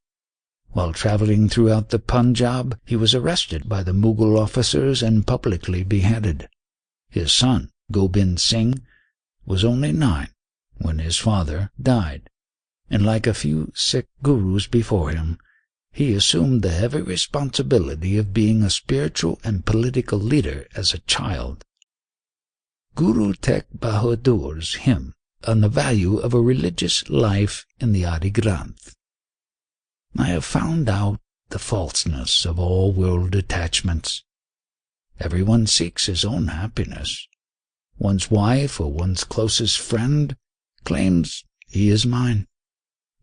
While traveling throughout the Punjab, he was arrested by the Mughal officers and publicly beheaded. His son, Gobind Singh, was only 9 when his father died, and like a few Sikh gurus before him, he assumed the heavy responsibility of being a spiritual and political leader as a child. Guru Tegh Bahadur's hymn on the value of a religious life in the Adi Granth. I have found out the falseness of all world attachments. Everyone seeks his own happiness. One's wife or one's closest friend claims he is mine.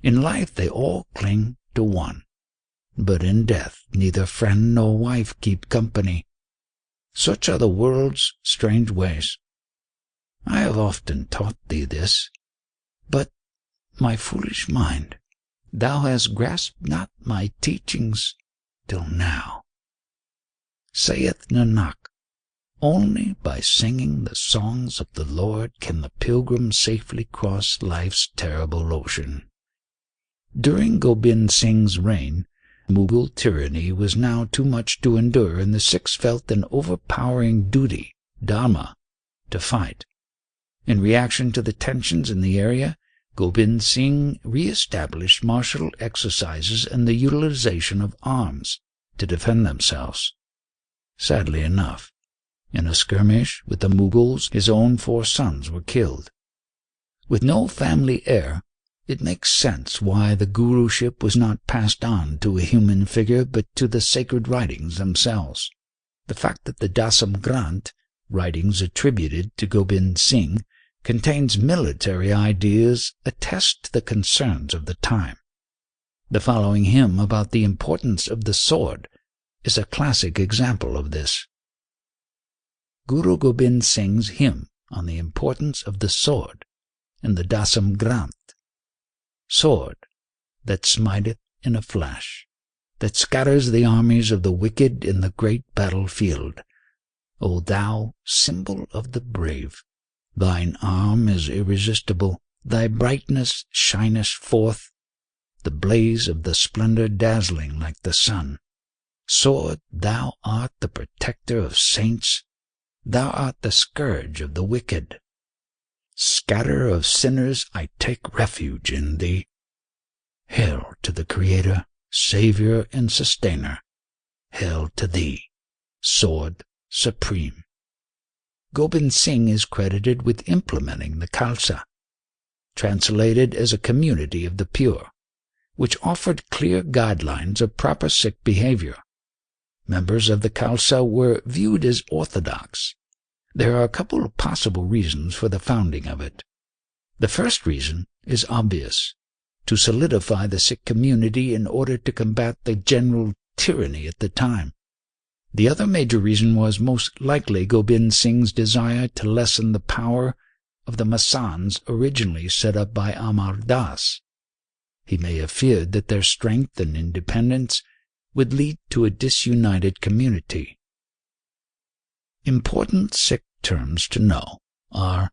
In life they all cling to one, but in death neither friend nor wife keep company. Such are the world's strange ways. I have often taught thee this, but, my foolish mind, thou hast grasped not my teachings till now. Saith Nanak, only by singing the songs of the Lord can the pilgrim safely cross life's terrible ocean. During Gobind Singh's reign, Mughal tyranny was now too much to endure, and the Sikhs felt an overpowering duty, dharma, to fight. In reaction to the tensions in the area, Gobind Singh re-established martial exercises and the utilization of arms to defend themselves. Sadly enough, in a skirmish with the Mughals, his own 4 sons were killed. With no family heir, it makes sense why the guruship was not passed on to a human figure but to the sacred writings themselves. The fact that the Dasam Granth, writings attributed to Gobind Singh, contains military ideas attests to the concerns of the time. The following hymn about the importance of the sword is a classic example of this. Guru Gobind Singh's hymn on the importance of the sword in the Dasam Granth. Sword that smiteth in a flash, that scatters the armies of the wicked in the great battlefield. O thou symbol of the brave, thine arm is irresistible, thy brightness shineth forth, the blaze of the splendor dazzling like the sun. Sword, thou art the protector of saints, thou art the scourge of the wicked. Scatterer of sinners, I take refuge in thee. Hail to the Creator, Savior and Sustainer. Hail to thee, Sword Supreme. Gobind Singh is credited with implementing the Khalsa, translated as a community of the pure, which offered clear guidelines of proper Sikh behavior. Members of the Khalsa were viewed as orthodox. There are a couple of possible reasons for the founding of it. The first reason is obvious: to solidify the Sikh community in order to combat the general tyranny at the time. The other major reason was most likely Gobind Singh's desire to lessen the power of the Masands originally set up by Amar Das. He may have feared that their strength and independence would lead to a disunited community. Important Sikh terms to know are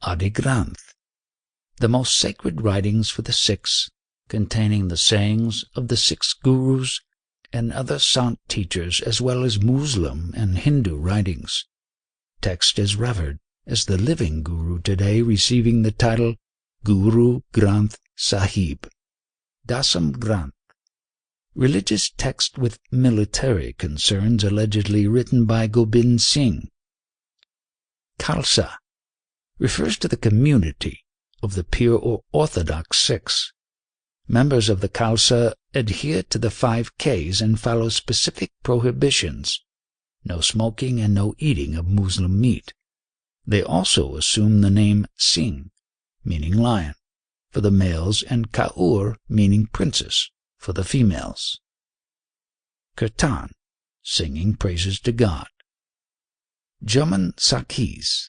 Adi Granth, the most sacred writings for the Sikhs, containing the sayings of the 6 gurus and other sant teachers, as well as Muslim and Hindu writings. Text is revered as the living guru today, receiving the title Guru Granth Sahib. Dasam Granth, religious text with military concerns allegedly written by Gobind Singh. Khalsa refers to the community of the pure or orthodox Sikhs. Members of the Khalsa adhere to the 5 Ks and follow specific prohibitions: no smoking and no eating of Muslim meat. They also assume the name Singh, meaning lion, for the males, and Kaur, meaning princess, for the females. Kirtan, singing praises to God. Jaman Sakhis,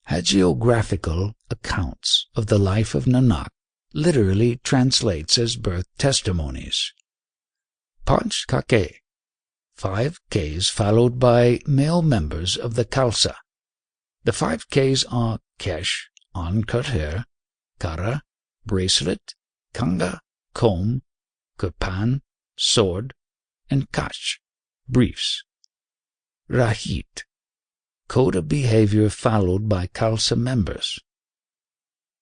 hagiographical accounts of the life of Nanak, literally translates as birth testimonies. Panch Kake, 5 Ks followed by male members of the Khalsa. The 5 Ks are Kesh, uncut hair, Kara, bracelet, Kanga, comb, Kirpan, sword, and Kash, briefs. Rahit, code of behavior followed by Khalsa members.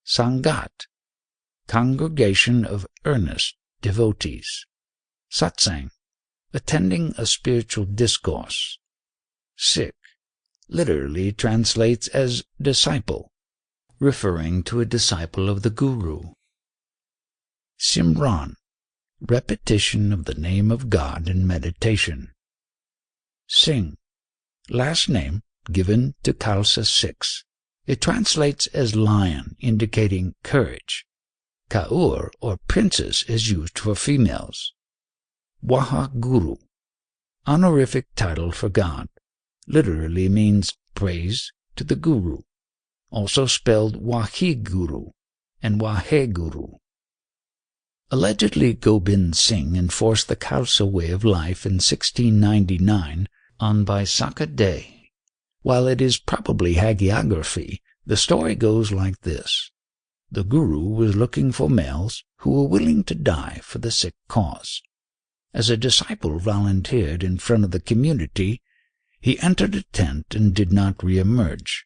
Sangat, congregation of earnest devotees. Satsang, attending a spiritual discourse. Sikh literally translates as disciple, referring to a disciple of the Guru. Simran, repetition of the name of God in meditation. Sing, last name given to Khalsa Sikhs. It translates as lion, indicating courage. Kaur, or princess, is used for females. Wahaguru, honorific title for God, literally means praise to the Guru, also spelled Wahiguru and Waheguru. Allegedly, Gobind Singh enforced the Khalsa way of life in 1699 on Baisakha Day. While it is probably hagiography, the story goes like this. The Guru was looking for males who were willing to die for the Sikh cause. As a disciple volunteered in front of the community, he entered a tent and did not re-emerge.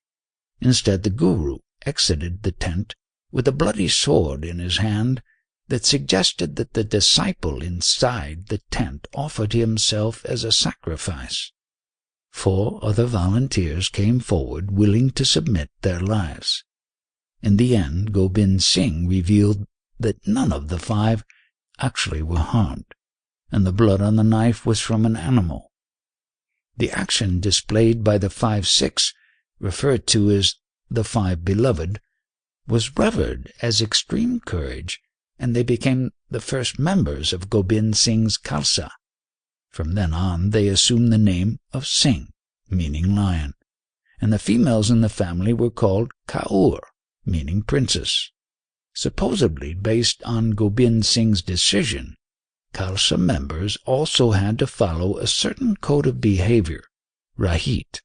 Instead, the Guru exited the tent with a bloody sword in his hand that suggested that the disciple inside the tent offered himself as a sacrifice. 4 other volunteers came forward willing to submit their lives. In the end, Gobind Singh revealed that none of the 5 actually were harmed, and the blood on the knife was from an animal. The action displayed by the 5 Sikhs, referred to as the 5 Beloved, was revered as extreme courage, and they became the first members of Gobind Singh's Khalsa. From then on, they assumed the name of Singh, meaning lion, and the females in the family were called Kaur, meaning princess. Supposedly based on Gobind Singh's decision, Khalsa members also had to follow a certain code of behavior, rahit.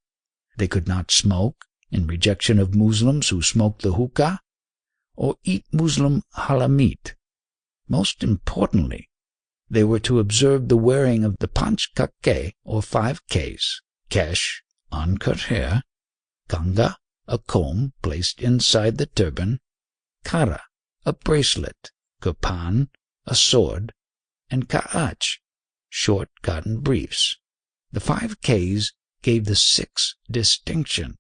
They could not smoke, in rejection of Muslims who smoked the hookah, or eat Muslim halal meat. Most importantly, they were to observe the wearing of the Panch Kakke, or 5 Ks, kesh, uncut hair, kanga, a comb placed inside the turban, kara, a bracelet, kirpan, a sword, and ka'ach, short cotton briefs. The 5 Ks gave the Sikhs distinction,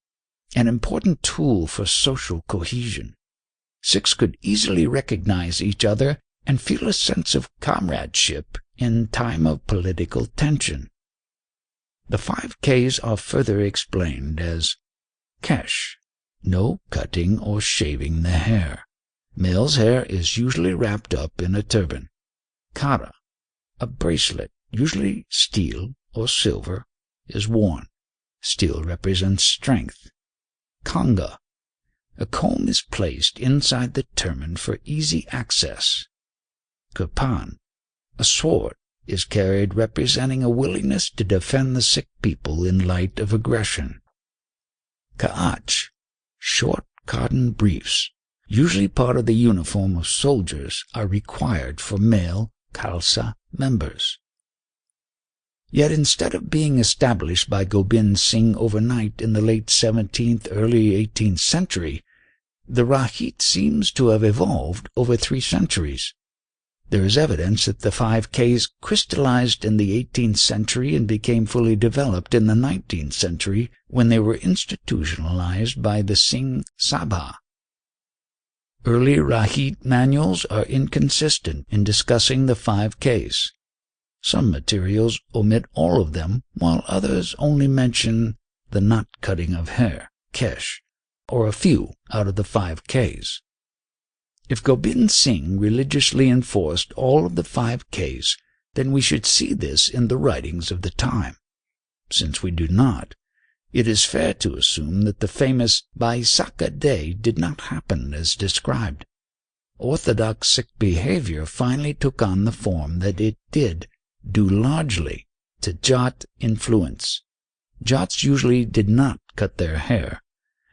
an important tool for social cohesion. Sikhs could easily recognize each other and feel a sense of comradeship in time of political tension. The 5 Ks are further explained as kesh, no cutting or shaving the hair. Male's hair is usually wrapped up in a turban. Kara, a bracelet, usually steel or silver, is worn. Steel represents strength. Kanga, a comb is placed inside the turban for easy access. Kirpan, a sword, is carried representing a willingness to defend the Sikh people in light of aggression. Ka'ach, short cotton briefs, usually part of the uniform of soldiers, are required for male Khalsa members. Yet instead of being established by Gobind Singh overnight in the late 17th, early 18th century, the Rahit seems to have evolved over 3 centuries. There is evidence that the 5 Ks crystallized in the 18th century and became fully developed in the 19th century when they were institutionalized by the Singh Sabha. Early Rahit manuals are inconsistent in discussing the 5 Ks. Some materials omit all of them, while others only mention the not cutting of hair, kesh, or a few out of the 5 Ks. If Gobind Singh religiously enforced all of the 5 Ks, then we should see this in the writings of the time. Since we do not, it is fair to assume that the famous Baisakha Day did not happen as described. Orthodox Sikh behavior finally took on the form that it did, due largely to Jat influence. Jats usually did not cut their hair,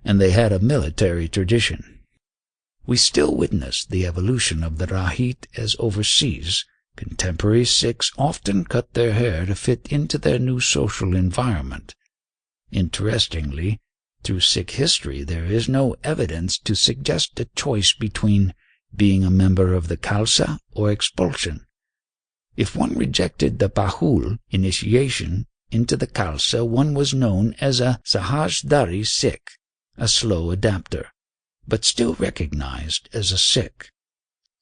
and they had a military tradition. We still witness the evolution of the Rahit as overseas. Contemporary Sikhs often cut their hair to fit into their new social environment. Interestingly, through Sikh history there is no evidence to suggest a choice between being a member of the Khalsa or expulsion. If one rejected the Bahul initiation into the Khalsa, one was known as a Sahajdari Sikh, a slow adapter, but still recognized as a Sikh.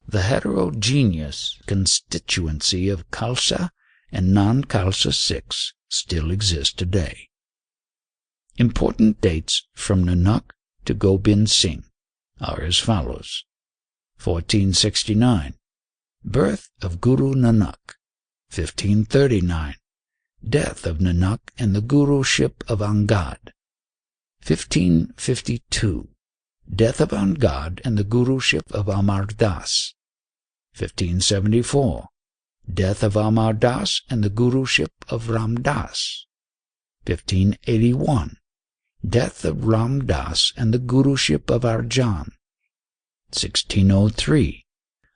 The heterogeneous constituency of Khalsa and non-Khalsa Sikhs still exists today. Important dates from Nanak to Gobind Singh are as follows. 1469, birth of Guru Nanak. 1539, death of Nanak and the Guruship of Angad. 1552, death of Angad and the Guruship of Amar Das. 1574, death of Amar Das and the Guruship of Ram Das. 1581, death of Ram Das and the Guruship of Arjan. 1603,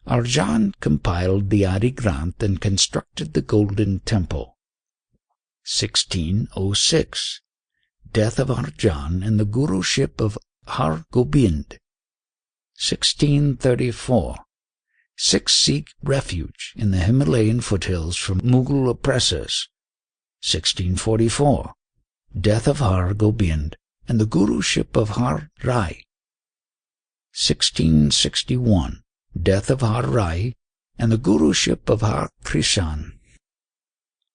Arjan compiled the Adi Granth and constructed the Golden Temple. 1606, death of Arjan and the Guruship of Har Gobind. 1634, Sikhs seek refuge in the Himalayan foothills from Mughal oppressors. 1644, death of Har Gobind and the Guruship of Har Rai. 1661, death of Har Rai and the Guruship of Har Krishan.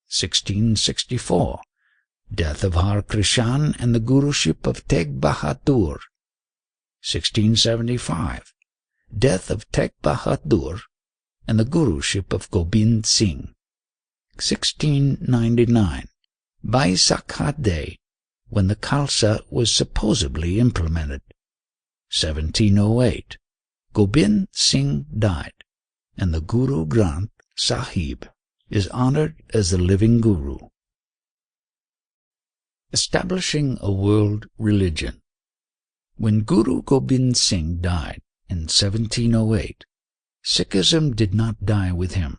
1664, death of Har Krishan and the Guruship of Teg Bahadur. 1675, death of Teg Bahadur and the Guruship of Gobind Singh. 1699, Baisakha Day, when the Khalsa was supposedly implemented. 1708, Gobind Singh died, and the Guru Granth Sahib is honored as the living Guru. Establishing a world religion. When Guru Gobind Singh died in 1708, Sikhism did not die with him.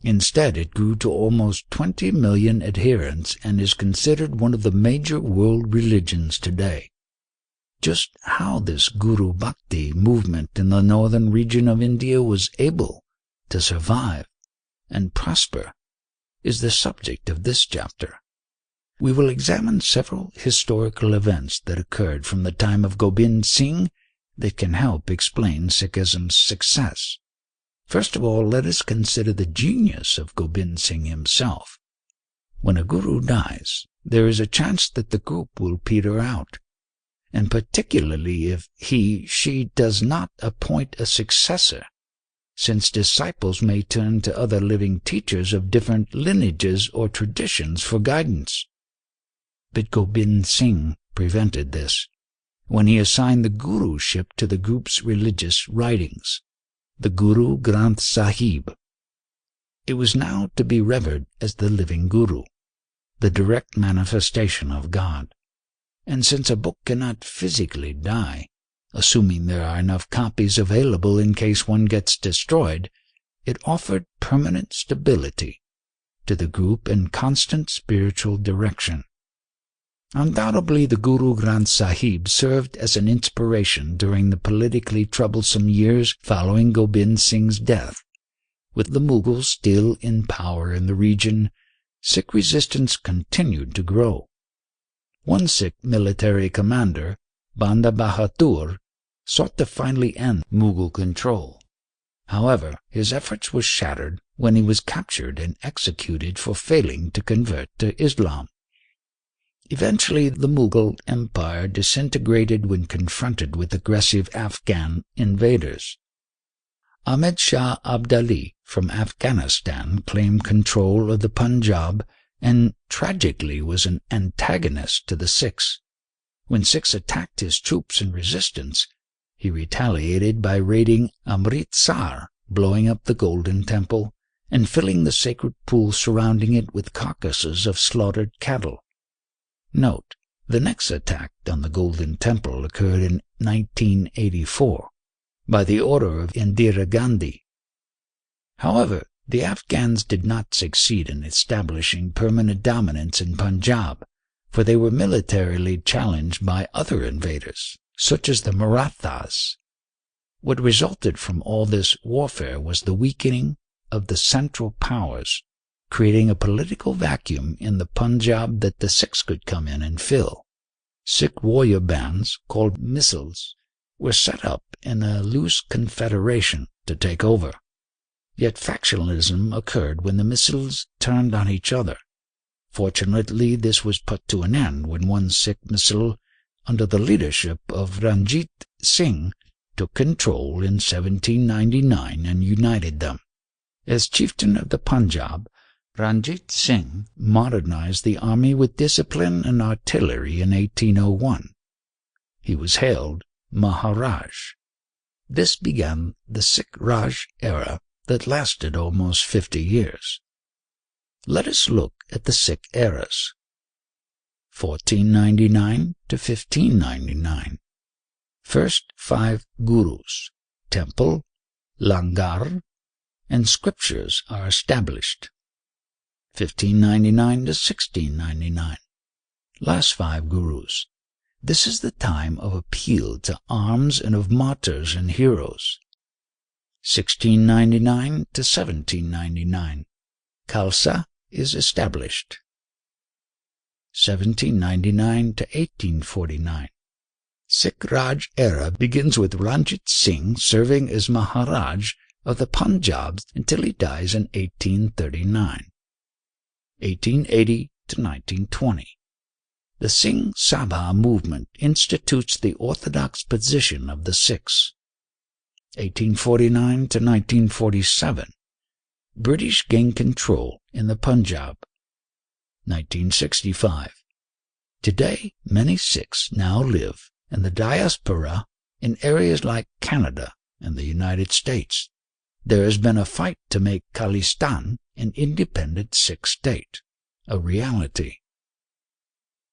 Instead, it grew to almost 20 million adherents and is considered one of the major world religions today. Just how this Guru Bhakti movement in the northern region of India was able to survive and prosper is the subject of this chapter. We will examine several historical events that occurred from the time of Gobind Singh that can help explain Sikhism's success. First of all, let us consider the genius of Gobind Singh himself. When a guru dies, there is a chance that the group will peter out, and particularly if she does not appoint a successor, since disciples may turn to other living teachers of different lineages or traditions for guidance. But Gobind Singh prevented this when he assigned the guruship to the group's religious writings, the Guru Granth Sahib. It was now to be revered as the living guru, the direct manifestation of God. And since a book cannot physically die, assuming there are enough copies available in case one gets destroyed, it offered permanent stability to the group and constant spiritual direction. Undoubtedly, the Guru Granth Sahib served as an inspiration during the politically troublesome years following Gobind Singh's death. With the Mughals still in power in the region, Sikh resistance continued to grow. One Sikh military commander, Banda Bahadur, sought to finally end Mughal control. However, his efforts were shattered when he was captured and executed for failing to convert to Islam. Eventually, the Mughal Empire disintegrated when confronted with aggressive Afghan invaders. Ahmed Shah Abdali from Afghanistan claimed control of the Punjab and tragically was an antagonist to the Sikhs. When Sikhs attacked his troops in resistance, he retaliated by raiding Amritsar, blowing up the Golden Temple, and filling the sacred pool surrounding it with carcasses of slaughtered cattle. Note, the next attack on the Golden Temple occurred in 1984 by the order of Indira Gandhi. However, the Afghans did not succeed in establishing permanent dominance in Punjab, for they were militarily challenged by other invaders, such as the Marathas. What resulted from all this warfare was the weakening of the central powers, creating a political vacuum in the Punjab that the Sikhs could come in and fill. Sikh warrior bands, called missals, were set up in a loose confederation to take over. Yet factionalism occurred when the missals turned on each other. Fortunately, this was put to an end when one Sikh misl under the leadership of Ranjit Singh took control in 1799 and united them. As chieftain of the Punjab, Ranjit Singh modernized the army with discipline and artillery in 1801. He was hailed Maharaj. This began the Sikh Raj era that lasted almost 50 years. Let us look at the Sikh eras. 1499 to 1599. First 5 gurus, temple, langar, and scriptures are established. 1599 to 1699. Last 5 gurus. This is the time of appeal to arms and of martyrs and heroes. 1699 to 1799. Khalsa is established. 1799 to 1849. Sikh Raj era begins with Ranjit Singh serving as Maharaj of the Punjab until he dies in 1839. 1880 to 1920. The Singh Sabha movement institutes the orthodox position of the Sikhs. 1849 to 1947. British gain control in the Punjab. 1965. Today, many Sikhs now live in the diaspora in areas like Canada and the United States. There has been a fight to make Khalistan an independent Sikh state, a reality.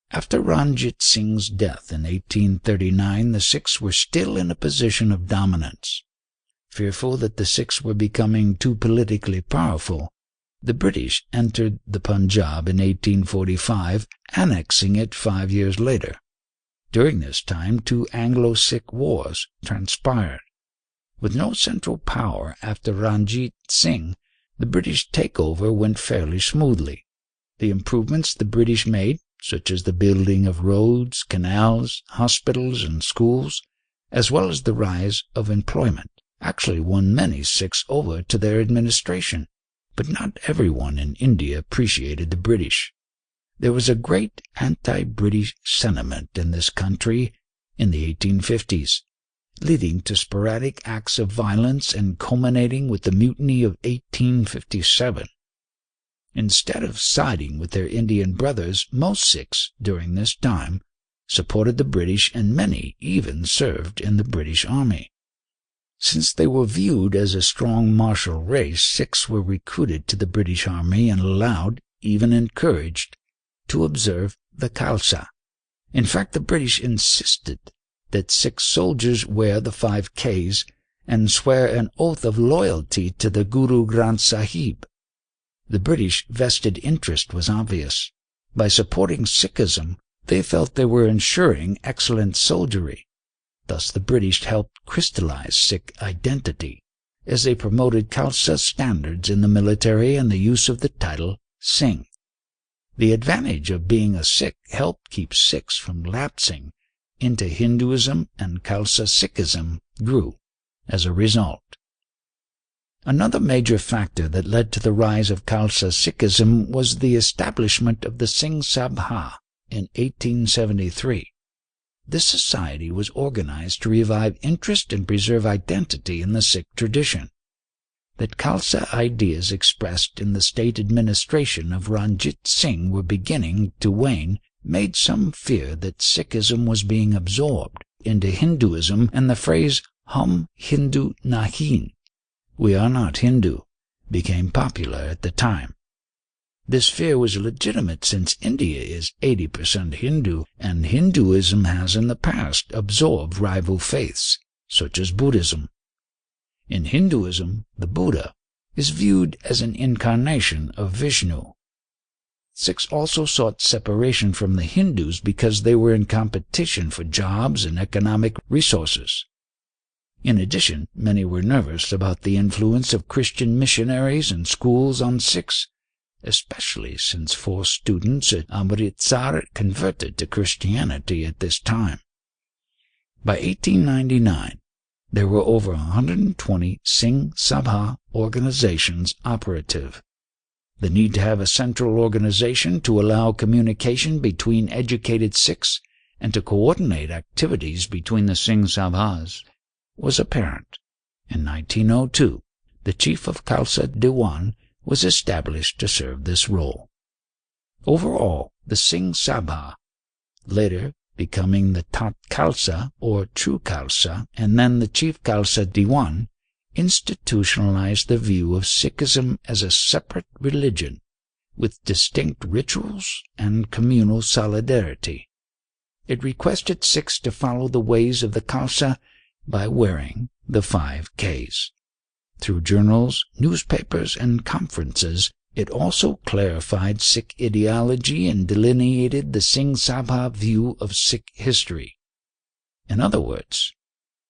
After Ranjit Singh's death in 1839, the Sikhs were still in a position of dominance. Fearful that the Sikhs were becoming too politically powerful, the British entered the Punjab in 1845, annexing it 5 years later. During this time, 2 Anglo-Sikh wars transpired. With no central power after Ranjit Singh, the British takeover went fairly smoothly. The improvements the British made, such as the building of roads, canals, hospitals, and schools, as well as the rise of employment, actually won many Sikhs over to their administration. But not everyone in India appreciated the British. There was a great anti-British sentiment in this country in the 1850s, leading to sporadic acts of violence and culminating with the mutiny of 1857. Instead of siding with their Indian brothers, most Sikhs during this time supported the British, and many even served in the British Army. Since they were viewed as a strong martial race, Sikhs were recruited to the British Army and allowed, even encouraged, to observe the Khalsa. In fact, the British insisted that Sikh soldiers wear the 5 Ks and swear an oath of loyalty to the Guru Granth Sahib. The British vested interest was obvious. By supporting Sikhism, they felt they were ensuring excellent soldiery. Thus the British helped crystallize Sikh identity, as they promoted Khalsa standards in the military and the use of the title Singh. The advantage of being a Sikh helped keep Sikhs from lapsing into Hinduism, and Khalsa Sikhism grew as a result. Another major factor that led to the rise of Khalsa Sikhism was the establishment of the Singh Sabha in 1873. This society was organized to revive interest and preserve identity in the Sikh tradition. That Khalsa ideas expressed in the state administration of Ranjit Singh were beginning to wane made some fear that Sikhism was being absorbed into Hinduism, and the phrase "Hum Hindu Nahin," "we are not Hindu," became popular at the time. This fear was legitimate since India is 80% Hindu, and Hinduism has in the past absorbed rival faiths, such as Buddhism. In Hinduism, the Buddha is viewed as an incarnation of Vishnu. Sikhs also sought separation from the Hindus because they were in competition for jobs and economic resources. In addition, many were nervous about the influence of Christian missionaries and schools on Sikhs, especially since 4 students at Amritsar converted to Christianity at this time. By 1899, there were over 120 Singh Sabha organizations operative. the need to have a central organization to allow communication between educated Sikhs and to coordinate activities between the Singh Sabhas was apparent. In 1902, the chief of Khalsa Diwan was established to serve this role. Overall, the Singh Sabha, later becoming the Tat Khalsa or True Khalsa, and then the Chief Khalsa Diwan, institutionalized the view of Sikhism as a separate religion with distinct rituals and communal solidarity. It requested Sikhs to follow the ways of the Khalsa by wearing the 5 Ks. Through journals, newspapers, and conferences, it also clarified Sikh ideology and delineated the Singh Sabha view of Sikh history. In other words,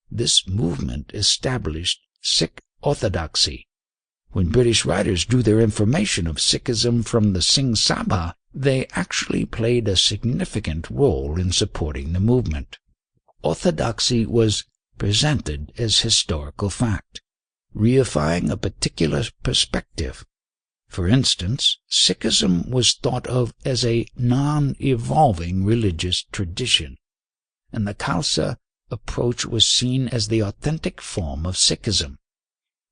this movement established Sikh orthodoxy. When British writers drew their information of Sikhism from the Singh Sabha, they actually played a significant role in supporting the movement. Orthodoxy was presented as historical fact, reifying a particular perspective. For instance, Sikhism was thought of as a non-evolving religious tradition, and the Khalsa approach was seen as the authentic form of Sikhism.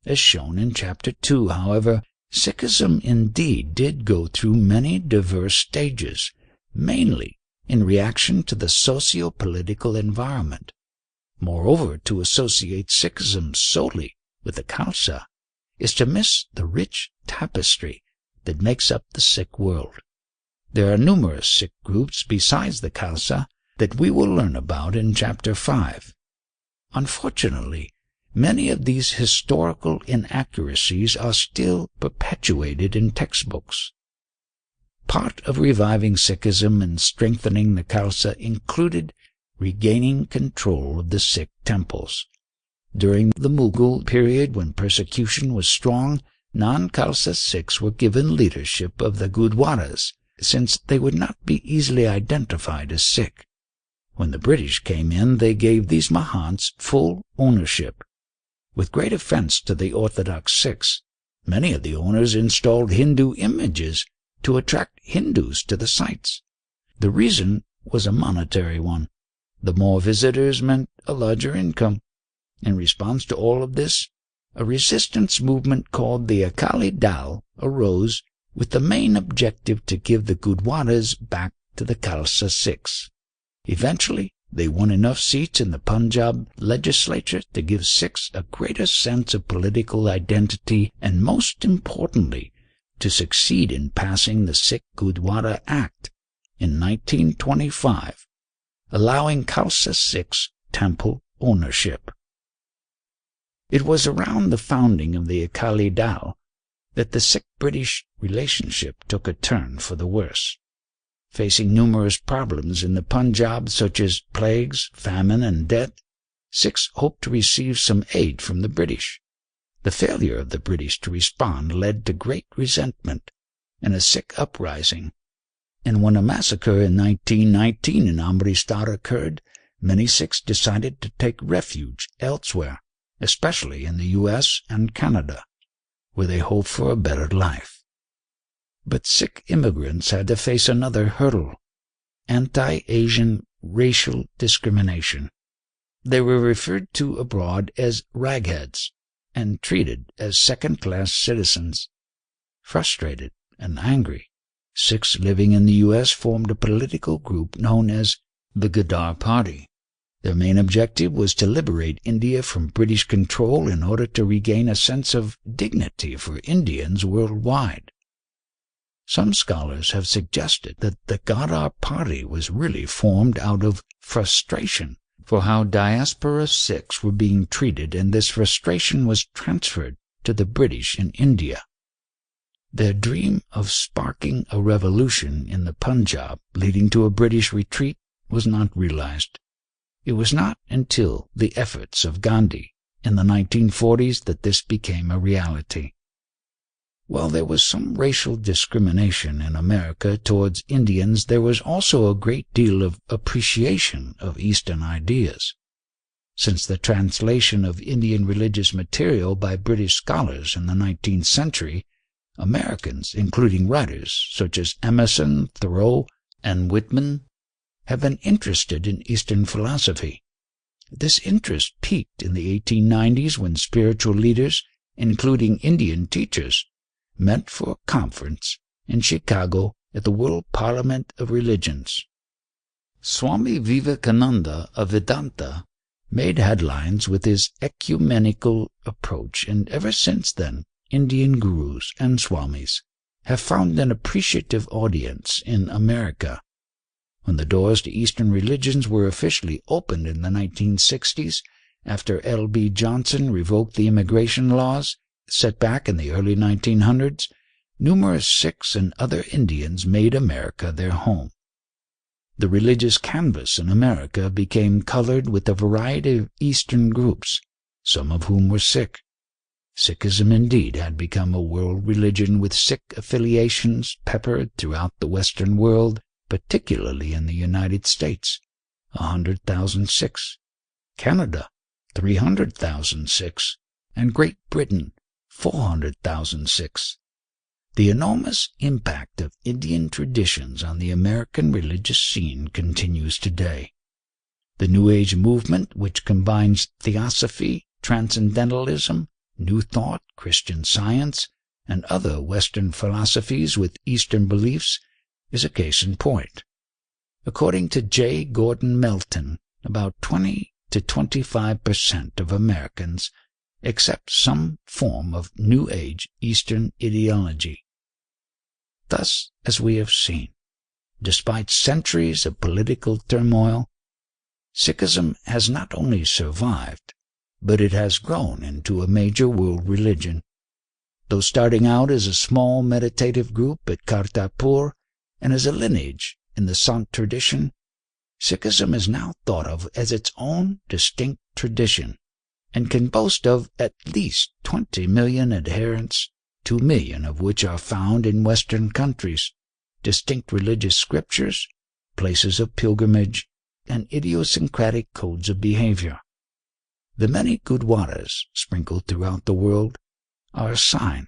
As shown in Chapter 2, however, Sikhism indeed did go through many diverse stages, mainly in reaction to the socio-political environment. Moreover, to associate Sikhism solely with the Khalsa is to miss the rich tapestry that makes up the Sikh world. There are numerous Sikh groups besides the Khalsa that we will learn about in Chapter 5. Unfortunately, many of these historical inaccuracies are still perpetuated in textbooks. Part of reviving Sikhism and strengthening the Khalsa included regaining control of the Sikh temples. During the Mughal period, when persecution was strong, non-Khalsa Sikhs were given leadership of the Gurdwaras, since they would not be easily identified as Sikh. When the British came in, they gave these Mahants full ownership. With great offense to the Orthodox Sikhs, many of the owners installed Hindu images to attract Hindus to the sites. The reason was a monetary one. The more visitors meant a larger income. In response to all of this, a resistance movement called the Akali Dal arose with the main objective to give the Gurdwaras back to the Khalsa Sikhs. Eventually, they won enough seats in the Punjab legislature to give Sikhs a greater sense of political identity and, most importantly, to succeed in passing the Sikh Gurdwara Act in 1925, allowing Khalsa Sikhs temple ownership. It was around the founding of the Akali Dal that the Sikh-British relationship took a turn for the worse. Facing numerous problems in the Punjab, such as plagues, famine, and death, Sikhs hoped to receive some aid from the British. The failure of the British to respond led to great resentment and a Sikh uprising, and when a massacre in 1919 in Amritsar occurred, many Sikhs decided to take refuge elsewhere, especially in the U.S. and Canada, where they hoped for a better life. But Sikh immigrants had to face another hurdle: anti-Asian racial discrimination. They were referred to abroad as ragheads and treated as second-class citizens. Frustrated and angry, Sikhs living in the U.S. formed a political group known as the Ghadar Party. Their main objective was to liberate India from British control in order to regain a sense of dignity for Indians worldwide. Some scholars have suggested that the Ghadar Party was really formed out of frustration for how diaspora Sikhs were being treated, and this frustration was transferred to the British in India. Their dream of sparking a revolution in the Punjab, leading to a British retreat, was not realized. It was not until the efforts of Gandhi in the 1940s that this became a reality. While there was some racial discrimination in America towards Indians, there was also a great deal of appreciation of Eastern ideas. Since the translation of Indian religious material by British scholars in the 19th century, Americans, including writers such as Emerson, Thoreau, and Whitman, have been interested in Eastern philosophy. This interest peaked in the 1890s when spiritual leaders, including Indian teachers, met for a conference in Chicago at the World Parliament of Religions. Swami Vivekananda of Vedanta made headlines with his ecumenical approach, and ever since then, Indian gurus and swamis have found an appreciative audience in America. When the doors to Eastern religions were officially opened in the 1960s, after L.B. Johnson revoked the immigration laws set back in the early 1900s, numerous Sikhs and other Indians made America their home. The religious canvas in America became colored with a variety of Eastern groups, some of whom were Sikh. Sikhism indeed had become a world religion with Sikh affiliations peppered throughout the Western world, particularly in the United States, 100,000 Sikhs, Canada, 300,000 Sikhs, and Great Britain, 400,000 Sikhs. The enormous impact of Indian traditions on the American religious scene continues today. The New Age movement, which combines theosophy, transcendentalism, New Thought, Christian Science, and other Western philosophies with Eastern beliefs, is a case in point. According to J. Gordon Melton, about 20 to 25% of Americans accept some form of New Age Eastern ideology. Thus, as we have seen, despite centuries of political turmoil, Sikhism has not only survived, but it has grown into a major world religion. Though starting out as a small meditative group at Kartarpur and as a lineage in the Sant tradition, Sikhism is now thought of as its own distinct tradition and can boast of at least 20 million adherents, 2 million of which are found in Western countries, distinct religious scriptures, places of pilgrimage, and idiosyncratic codes of behavior. The many Gurdwaras sprinkled throughout the world are a sign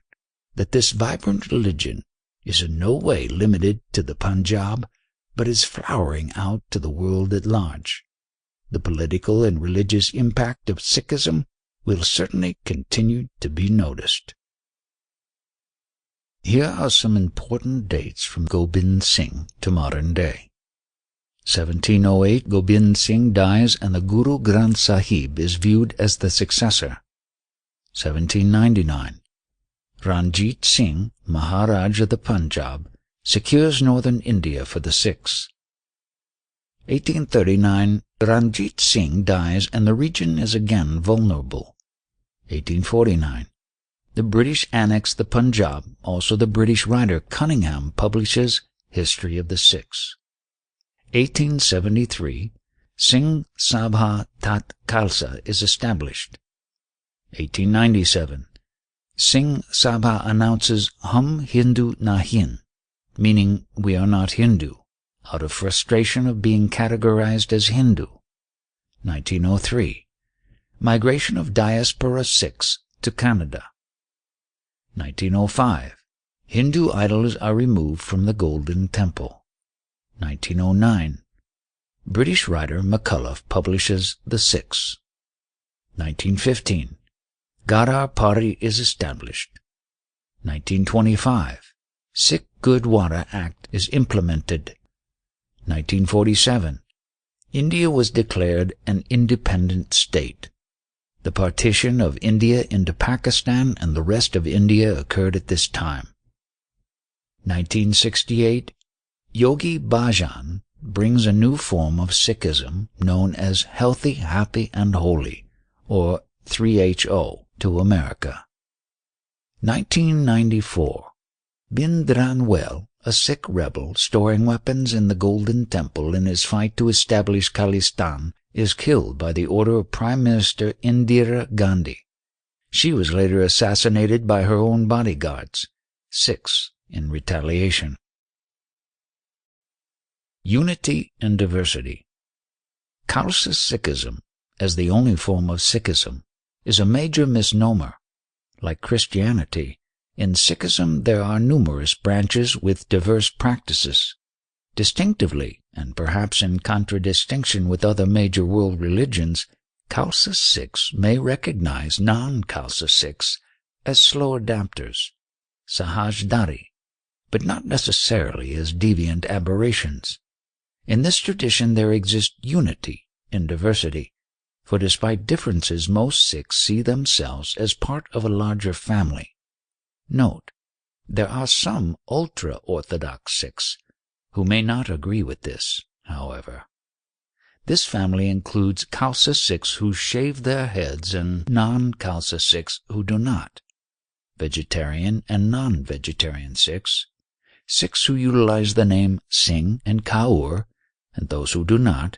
that this vibrant religion is in no way limited to the Punjab, but is flowering out to the world at large. The political and religious impact of Sikhism will certainly continue to be noticed. Here are some important dates from Gobind Singh to modern day. 1708, Gobind Singh dies and the Guru Granth Sahib is viewed as the successor. 1799, Ranjit Singh, Maharaj of the Punjab, secures northern India for the Sikhs. 1839, Ranjit Singh dies and the region is again vulnerable. 1849, the British annex the Punjab. Also the British writer Cunningham publishes History of the Sikhs. 1873, Singh Sabha Tat Khalsa is established. 1897, Singh Sabha announces Hum Hindu Nahin, meaning we are not Hindu, out of frustration of being categorized as Hindu. 1903, migration of diaspora Sikhs to Canada. 1905, Hindu idols are removed from the Golden Temple. 1909, British writer McCullough publishes The Sikhs. 1915, Gadar Party is established. 1925, Sikh Gurdwara Act is implemented. 1947, India was declared an independent state. The partition of India into Pakistan and the rest of India occurred at this time. 1968, Yogi Bhajan brings a new form of Sikhism known as Healthy, Happy, and Holy, or 3HO, to America. 1994, Bhindranwale, a Sikh rebel storing weapons in the Golden Temple in his fight to establish Khalistan, is killed by the order of Prime Minister Indira Gandhi. She was later assassinated by her own bodyguards, Sikhs, in retaliation. Unity and diversity. Khalsa Sikhism, as the only form of Sikhism, is a major misnomer. Like Christianity, In Sikhism there are numerous branches with diverse practices. Distinctively, and perhaps in contradistinction with other major world religions, Khalsa Sikhs may recognize non-Khalsa Sikhs as slow adapters, sahajdari, but not necessarily as deviant aberrations. In this tradition there exists unity in diversity, for despite differences most Sikhs see themselves as part of a larger family. Note, there are some ultra-Orthodox Sikhs who may not agree with this, however. This family includes Khalsa Sikhs who shave their heads and non-Khalsa Sikhs who do not, vegetarian and non-vegetarian Sikhs, Sikhs who utilize the name Singh and Kaur, and those who do not,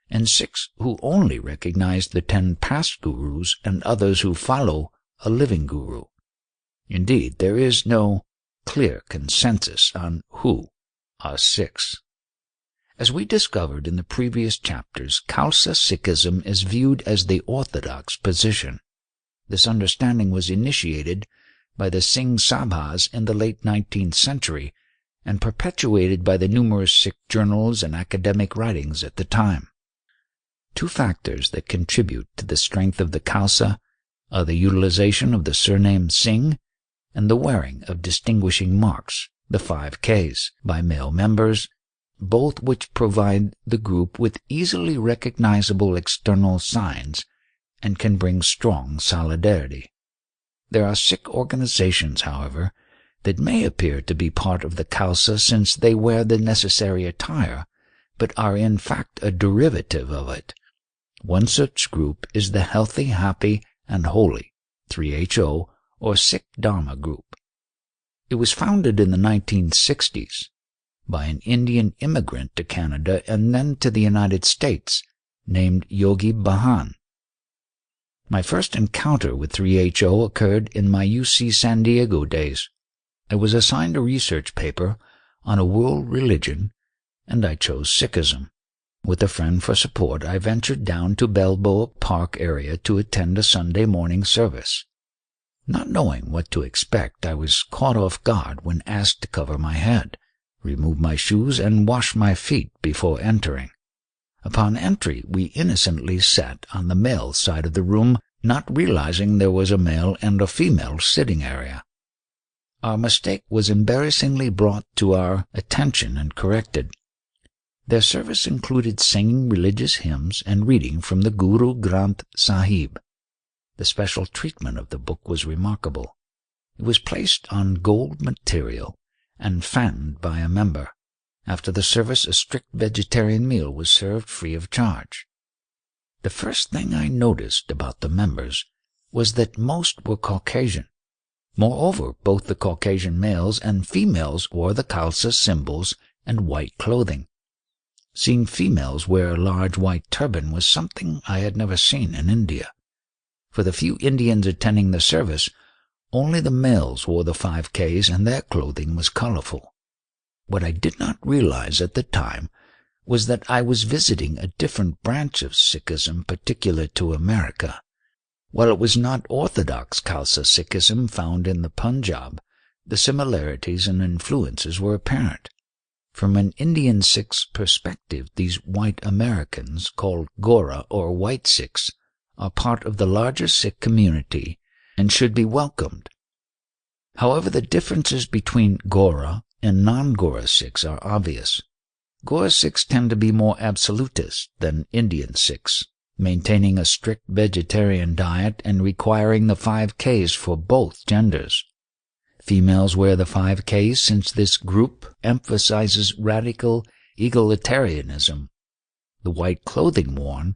and Sikhs who only recognize the 10 past gurus and others who follow a living guru. Indeed, there is no clear consensus on who are Sikhs. As we discovered in the previous chapters, Khalsa Sikhism is viewed as the orthodox position. This understanding was initiated by the Singh Sabhas in the late 19th century and perpetuated by the numerous Sikh journals and academic writings at the time. Two factors that contribute to the strength of the Khalsa are the utilization of the surname Singh and the wearing of distinguishing marks, the 5 Ks, by male members, both which provide the group with easily recognizable external signs and can bring strong solidarity. There are Sikh organizations, however, that may appear to be part of the Khalsa since they wear the necessary attire, but are in fact a derivative of it. One such group is the Healthy, Happy, and Holy, 3HO, or Sikh Dharma group. It was founded in the 1960s by an Indian immigrant to Canada and then to the United States named Yogi Bhajan. My first encounter with 3HO occurred in my UC San Diego days. I was assigned a research paper on a world religion, and I chose Sikhism. With a friend for support, I ventured down to Balboa Park area to attend a Sunday morning service. Not knowing what to expect, I was caught off guard when asked to cover my head, remove my shoes, and wash my feet before entering. Upon entry, we innocently sat on the male side of the room, not realizing there was a male and a female sitting area. Our mistake was embarrassingly brought to our attention and corrected. Their service included singing religious hymns and reading from the Guru Granth Sahib. The special treatment of the book was remarkable. It was placed on gold material and fanned by a member. After the service, a strict vegetarian meal was served free of charge. The first thing I noticed about the members was that most were Caucasian. Moreover, both the Caucasian males and females wore the Khalsa symbols and white clothing. Seeing females wear a large white turban was something I had never seen in India. For the few Indians attending the service, only the males wore the 5 Ks and their clothing was colorful. What I did not realize at the time was that I was visiting a different branch of Sikhism particular to America. While it was not orthodox Khalsa Sikhism found in the Punjab, the similarities and influences were apparent. From an Indian Sikh's perspective, these white Americans, called Gora or white Sikhs, are part of the larger Sikh community and should be welcomed. However, the differences between Gora and non-Gora Sikhs are obvious. Gora Sikhs tend to be more absolutist than Indian Sikhs, maintaining a strict vegetarian diet and requiring the 5 Ks for both genders. Females wear the 5 Ks since this group emphasizes radical egalitarianism. The white clothing worn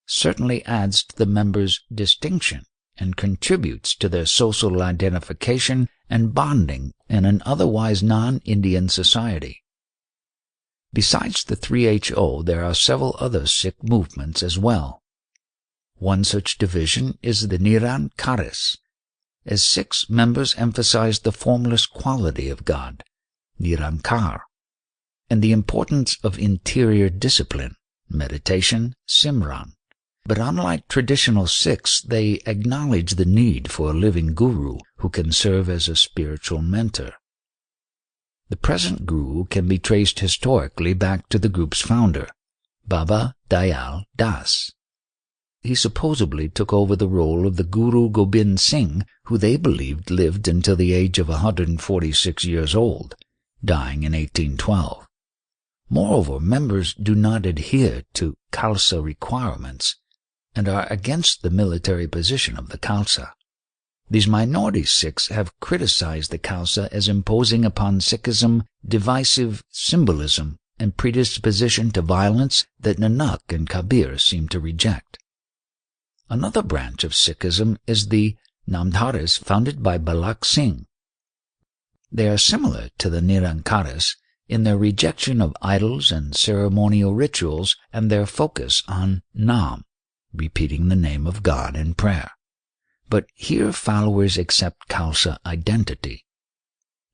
certainly adds to the members' distinction and contributes to their social identification and bonding in an otherwise non-Indian society. Besides the 3HO, there are several other Sikh movements as well. One such division is the Nirankaris. As Sikhs, members emphasize the formless quality of God, Nirankar, and the importance of interior discipline, meditation, Simran. But unlike traditional Sikhs, they acknowledge the need for a living guru who can serve as a spiritual mentor. The present guru can be traced historically back to the group's founder, Baba Dayal Das. He supposedly took over the role of the Guru Gobind Singh, who they believed lived until the age of 146 years old, dying in 1812. Moreover, members do not adhere to Khalsa requirements and are against the military position of the Khalsa. These minority Sikhs have criticized the Khalsa as imposing upon Sikhism divisive symbolism and predisposition to violence that Nanak and Kabir seem to reject. Another branch of Sikhism is the Namdharis founded by Balak Singh. They are similar to the Nirankaris in their rejection of idols and ceremonial rituals and their focus on Nam, repeating the name of God in prayer. But here followers accept Khalsa identity.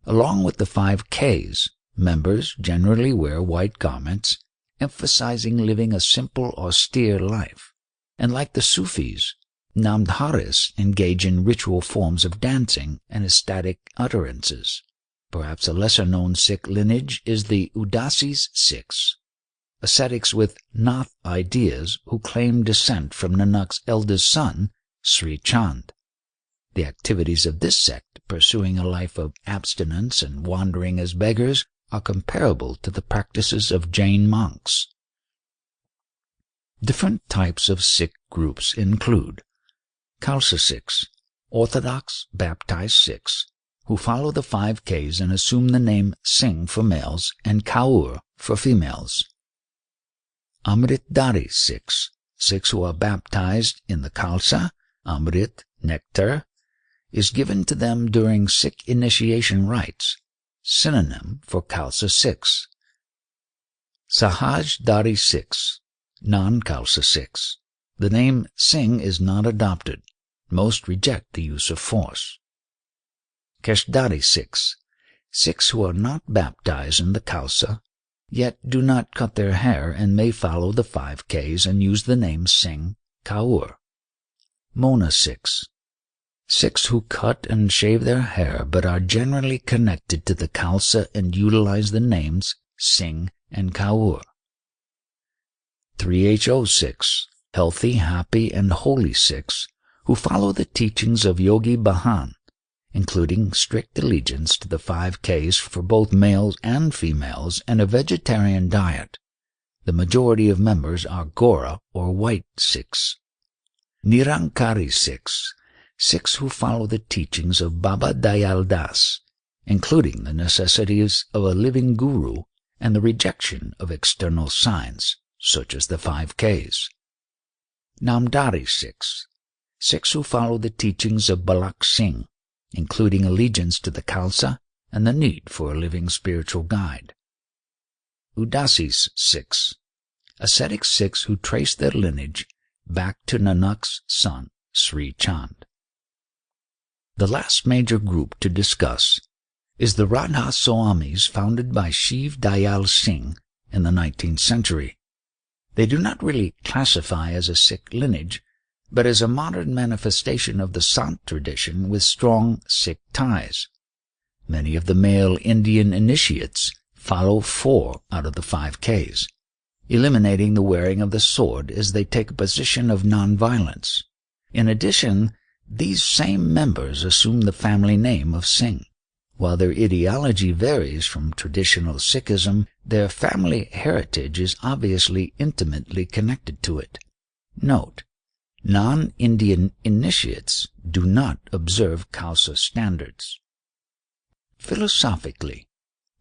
Along with the 5 Ks, members generally wear white garments, emphasizing living a simple, austere life. And like the Sufis, Namdharis engage in ritual forms of dancing and ecstatic utterances. Perhaps a lesser-known Sikh lineage is the Udasis Sikhs, ascetics with Nath ideas who claim descent from Nanak's eldest son, Sri Chand. The activities of this sect, pursuing a life of abstinence and wandering as beggars, are comparable to the practices of Jain monks. Different types of Sikh groups include Khalsa Sikhs, Orthodox baptized Sikhs, who follow the 5 Ks and assume the name Singh for males and Kaur for females. Amritdhari Sikhs, Sikhs who are baptized in the Khalsa. Amrit, nectar, is given to them during Sikh initiation rites, synonym for Khalsa Sikhs. Sahajdhari Sikhs, non-Khalsa Sikhs. The name Singh is not adopted. Most reject the use of force. Keshdhari Sikhs, Sikhs who are not baptized in the Khalsa, yet do not cut their hair and may follow the 5 Ks and use the name Singh, Kaur. Mona Sikhs, Sikhs who cut and shave their hair but are generally connected to the Khalsa and utilize the names Singh and Kaur. 3HO Sikhs, healthy, happy, and holy Sikhs who follow the teachings of Yogi Bhajan, including strict allegiance to the 5 Ks for both males and females and a vegetarian diet. The majority of members are Gora or white Sikhs. Nirankari Sikhs, Sikhs who follow the teachings of Baba Dayal Das, including the necessities of a living guru and the rejection of external signs, such as the 5 Ks. Namdhari Sikhs, Sikhs who follow the teachings of Balak Singh, including allegiance to the Khalsa and the need for a living spiritual guide. Udasis Sikhs, ascetic Sikhs who trace their lineage back to Nanak's son, Sri Chand. The last major group to discuss is the Radha Swamis founded by Shiv Dayal Singh in the 19th century. They do not really classify as a Sikh lineage, but as a modern manifestation of the Sant tradition with strong Sikh ties. Many of the male Indian initiates follow 4 out of the 5 Ks, eliminating the wearing of the sword as they take a position of nonviolence. In addition, these same members assume the family name of Singh. While their ideology varies from traditional Sikhism, their family heritage is obviously intimately connected to it. Note, non-Indian initiates do not observe Khalsa standards. Philosophically,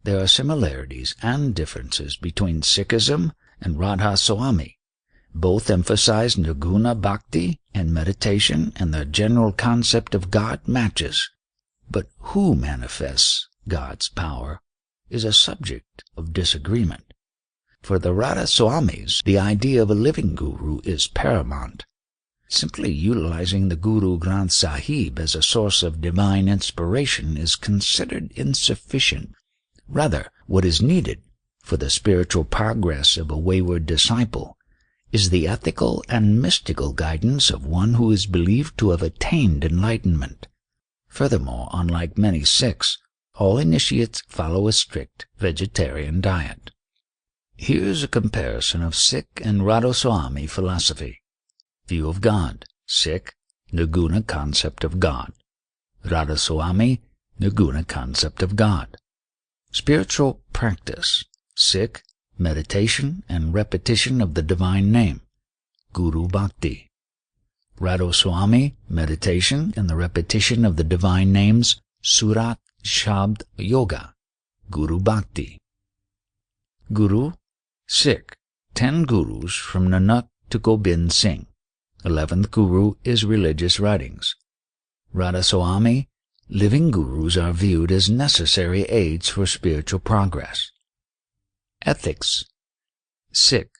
there are similarities and differences between Sikhism and Radha Swami. Both emphasize nirguna bhakti and meditation, and the general concept of God matches. But who manifests God's power is a subject of disagreement. For the Radha Swamis, the idea of a living guru is paramount. Simply utilizing the Guru Granth Sahib as a source of divine inspiration is considered insufficient. Rather, what is needed for the spiritual progress of a wayward disciple is the ethical and mystical guidance of one who is believed to have attained enlightenment. Furthermore, unlike many Sikhs, all initiates follow a strict vegetarian diet. Here's a comparison of Sikh and Radhaswami philosophy. View of God. Sikh, Nirguna concept of God. Radhaswami, Nirguna concept of God. Spiritual practice. Sikh, meditation and repetition of the divine name. Guru Bhakti. Radhaswami, meditation and the repetition of the divine names. Surat Shabd Yoga. Guru Bhakti. Guru. Sikh, 10 gurus from Nanak to Gobind Singh. 11th guru is religious writings. Radhaswami, living gurus are viewed as necessary aids for spiritual progress. Ethics. Sikh,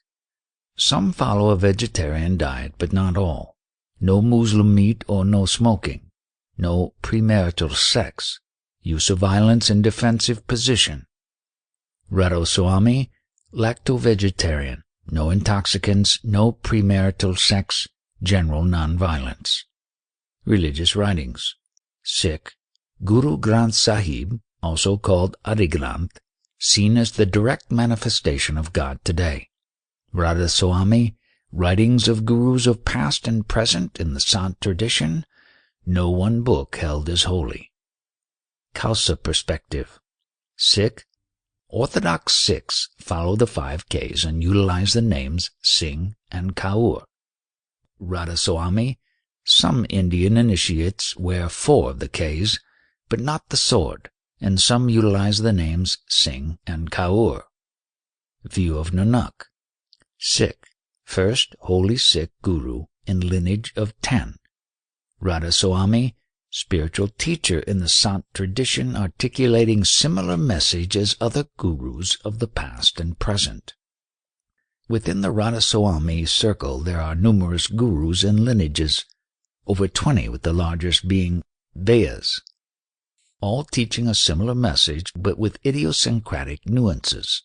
some follow a vegetarian diet, but not all. No Muslim meat or no smoking. No premarital sex. Use of violence in defensive position. Radhaswami, lacto-vegetarian. No intoxicants, no premarital sex, general nonviolence. Religious writings. Sikh, Guru Granth Sahib, also called Adi Granth, seen as the direct manifestation of God today. Radhaswami, writings of gurus of past and present in the Sant tradition, no one book held as holy. Khalsa perspective. Sikh, Orthodox Sikhs follow the 5 Ks and utilize the names Singh and Kaur. Radhaswami, some Indian initiates wear 4 of the Ks, but not the sword, and some utilize the names Singh and Kaur. View of Nanak. Sikh, first holy Sikh guru in lineage of 10. Radhaswami, spiritual teacher in the Sant tradition articulating similar message as other gurus of the past and present. Within the Radhaswami circle there are numerous gurus and lineages, over 20 with the largest being Vyas, all teaching a similar message but with idiosyncratic nuances.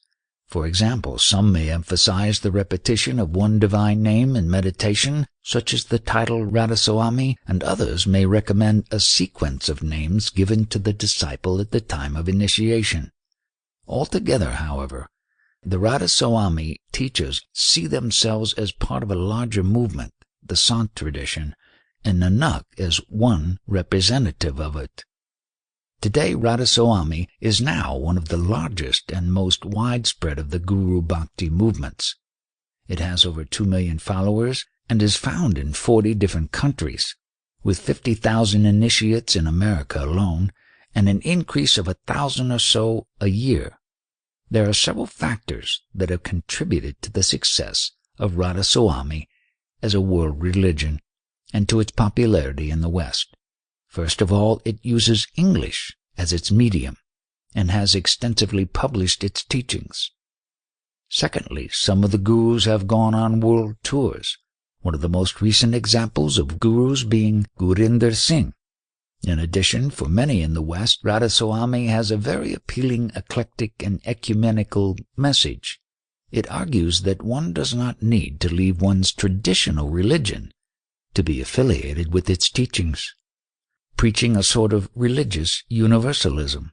For example, some may emphasize the repetition of one divine name in meditation, such as the title Radhaswami, and others may recommend a sequence of names given to the disciple at the time of initiation. Altogether, however, the Radhaswami teachers see themselves as part of a larger movement, the Sant tradition, and Nanak as one representative of it. Today, Radhaswami is now one of the largest and most widespread of the Guru Bhakti movements. It has over 2 million followers and is found in 40 different countries, with 50,000 initiates in America alone, and an increase of 1,000 or so a year. There are several factors that have contributed to the success of Radhaswami as a world religion and to its popularity in the West. First of all, it uses English as its medium and has extensively published its teachings. Secondly, some of the gurus have gone on world tours, one of the most recent examples of gurus being Gurinder Singh. In addition, for many in the West, Radhaswami has a very appealing, eclectic, and ecumenical message. It argues that one does not need to leave one's traditional religion to be affiliated with its teachings, preaching a sort of religious universalism.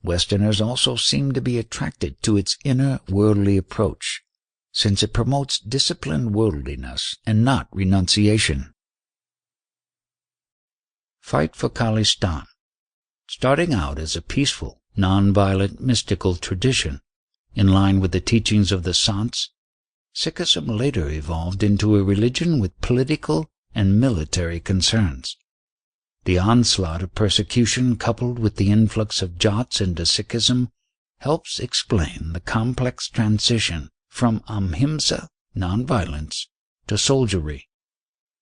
Westerners also seem to be attracted to its inner worldly approach, since it promotes disciplined worldliness and not renunciation. Fight for Khalistan. Starting out as a peaceful, non-violent, mystical tradition, in line with the teachings of the Sants, Sikhism later evolved into a religion with political and military concerns. The onslaught of persecution coupled with the influx of Jats into Sikhism helps explain the complex transition from ahimsa, non-violence, to soldiery.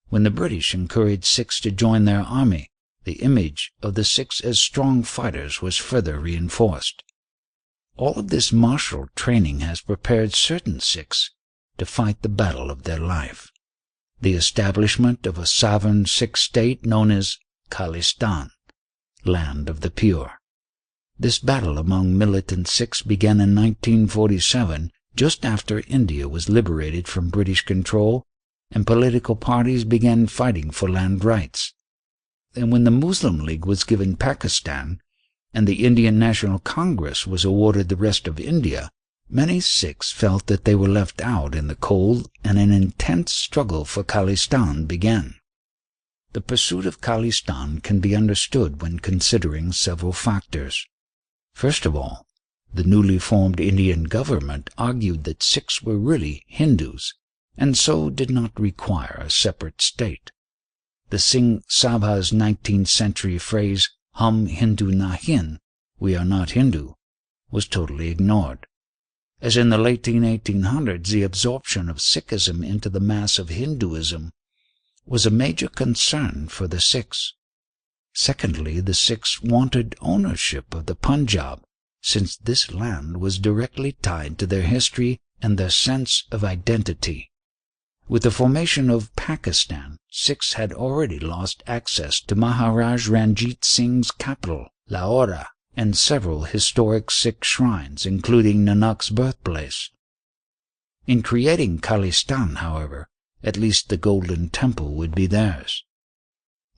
When the British encouraged Sikhs to join their army, the image of the Sikhs as strong fighters was further reinforced. All of this martial training has prepared certain Sikhs to fight the battle of their life, the establishment of a sovereign Sikh state known as Khalistan, land of the pure. This battle among militant Sikhs began in 1947, just after India was liberated from British control and political parties began fighting for land rights. and when the Muslim League was given Pakistan and the Indian National Congress was awarded the rest of India, many Sikhs felt that they were left out in the cold, and an intense struggle for Khalistan began. The pursuit of Khalistan can be understood when considering several factors. First of all, the newly formed Indian government argued that Sikhs were really Hindus, and so did not require a separate state. The Singh Sabha's 19th century phrase, "Hum Hindu nahin," we are not Hindu, was totally ignored. As in the late 1800s, the absorption of Sikhism into the mass of Hinduism was a major concern for the Sikhs. Secondly, the Sikhs wanted ownership of the Punjab, since this land was directly tied to their history and their sense of identity. With the formation of Pakistan, Sikhs had already lost access to Maharaj Ranjit Singh's capital, Lahore, and several historic Sikh shrines, including Nanak's birthplace. In creating Khalistan, however, at least the Golden Temple would be theirs.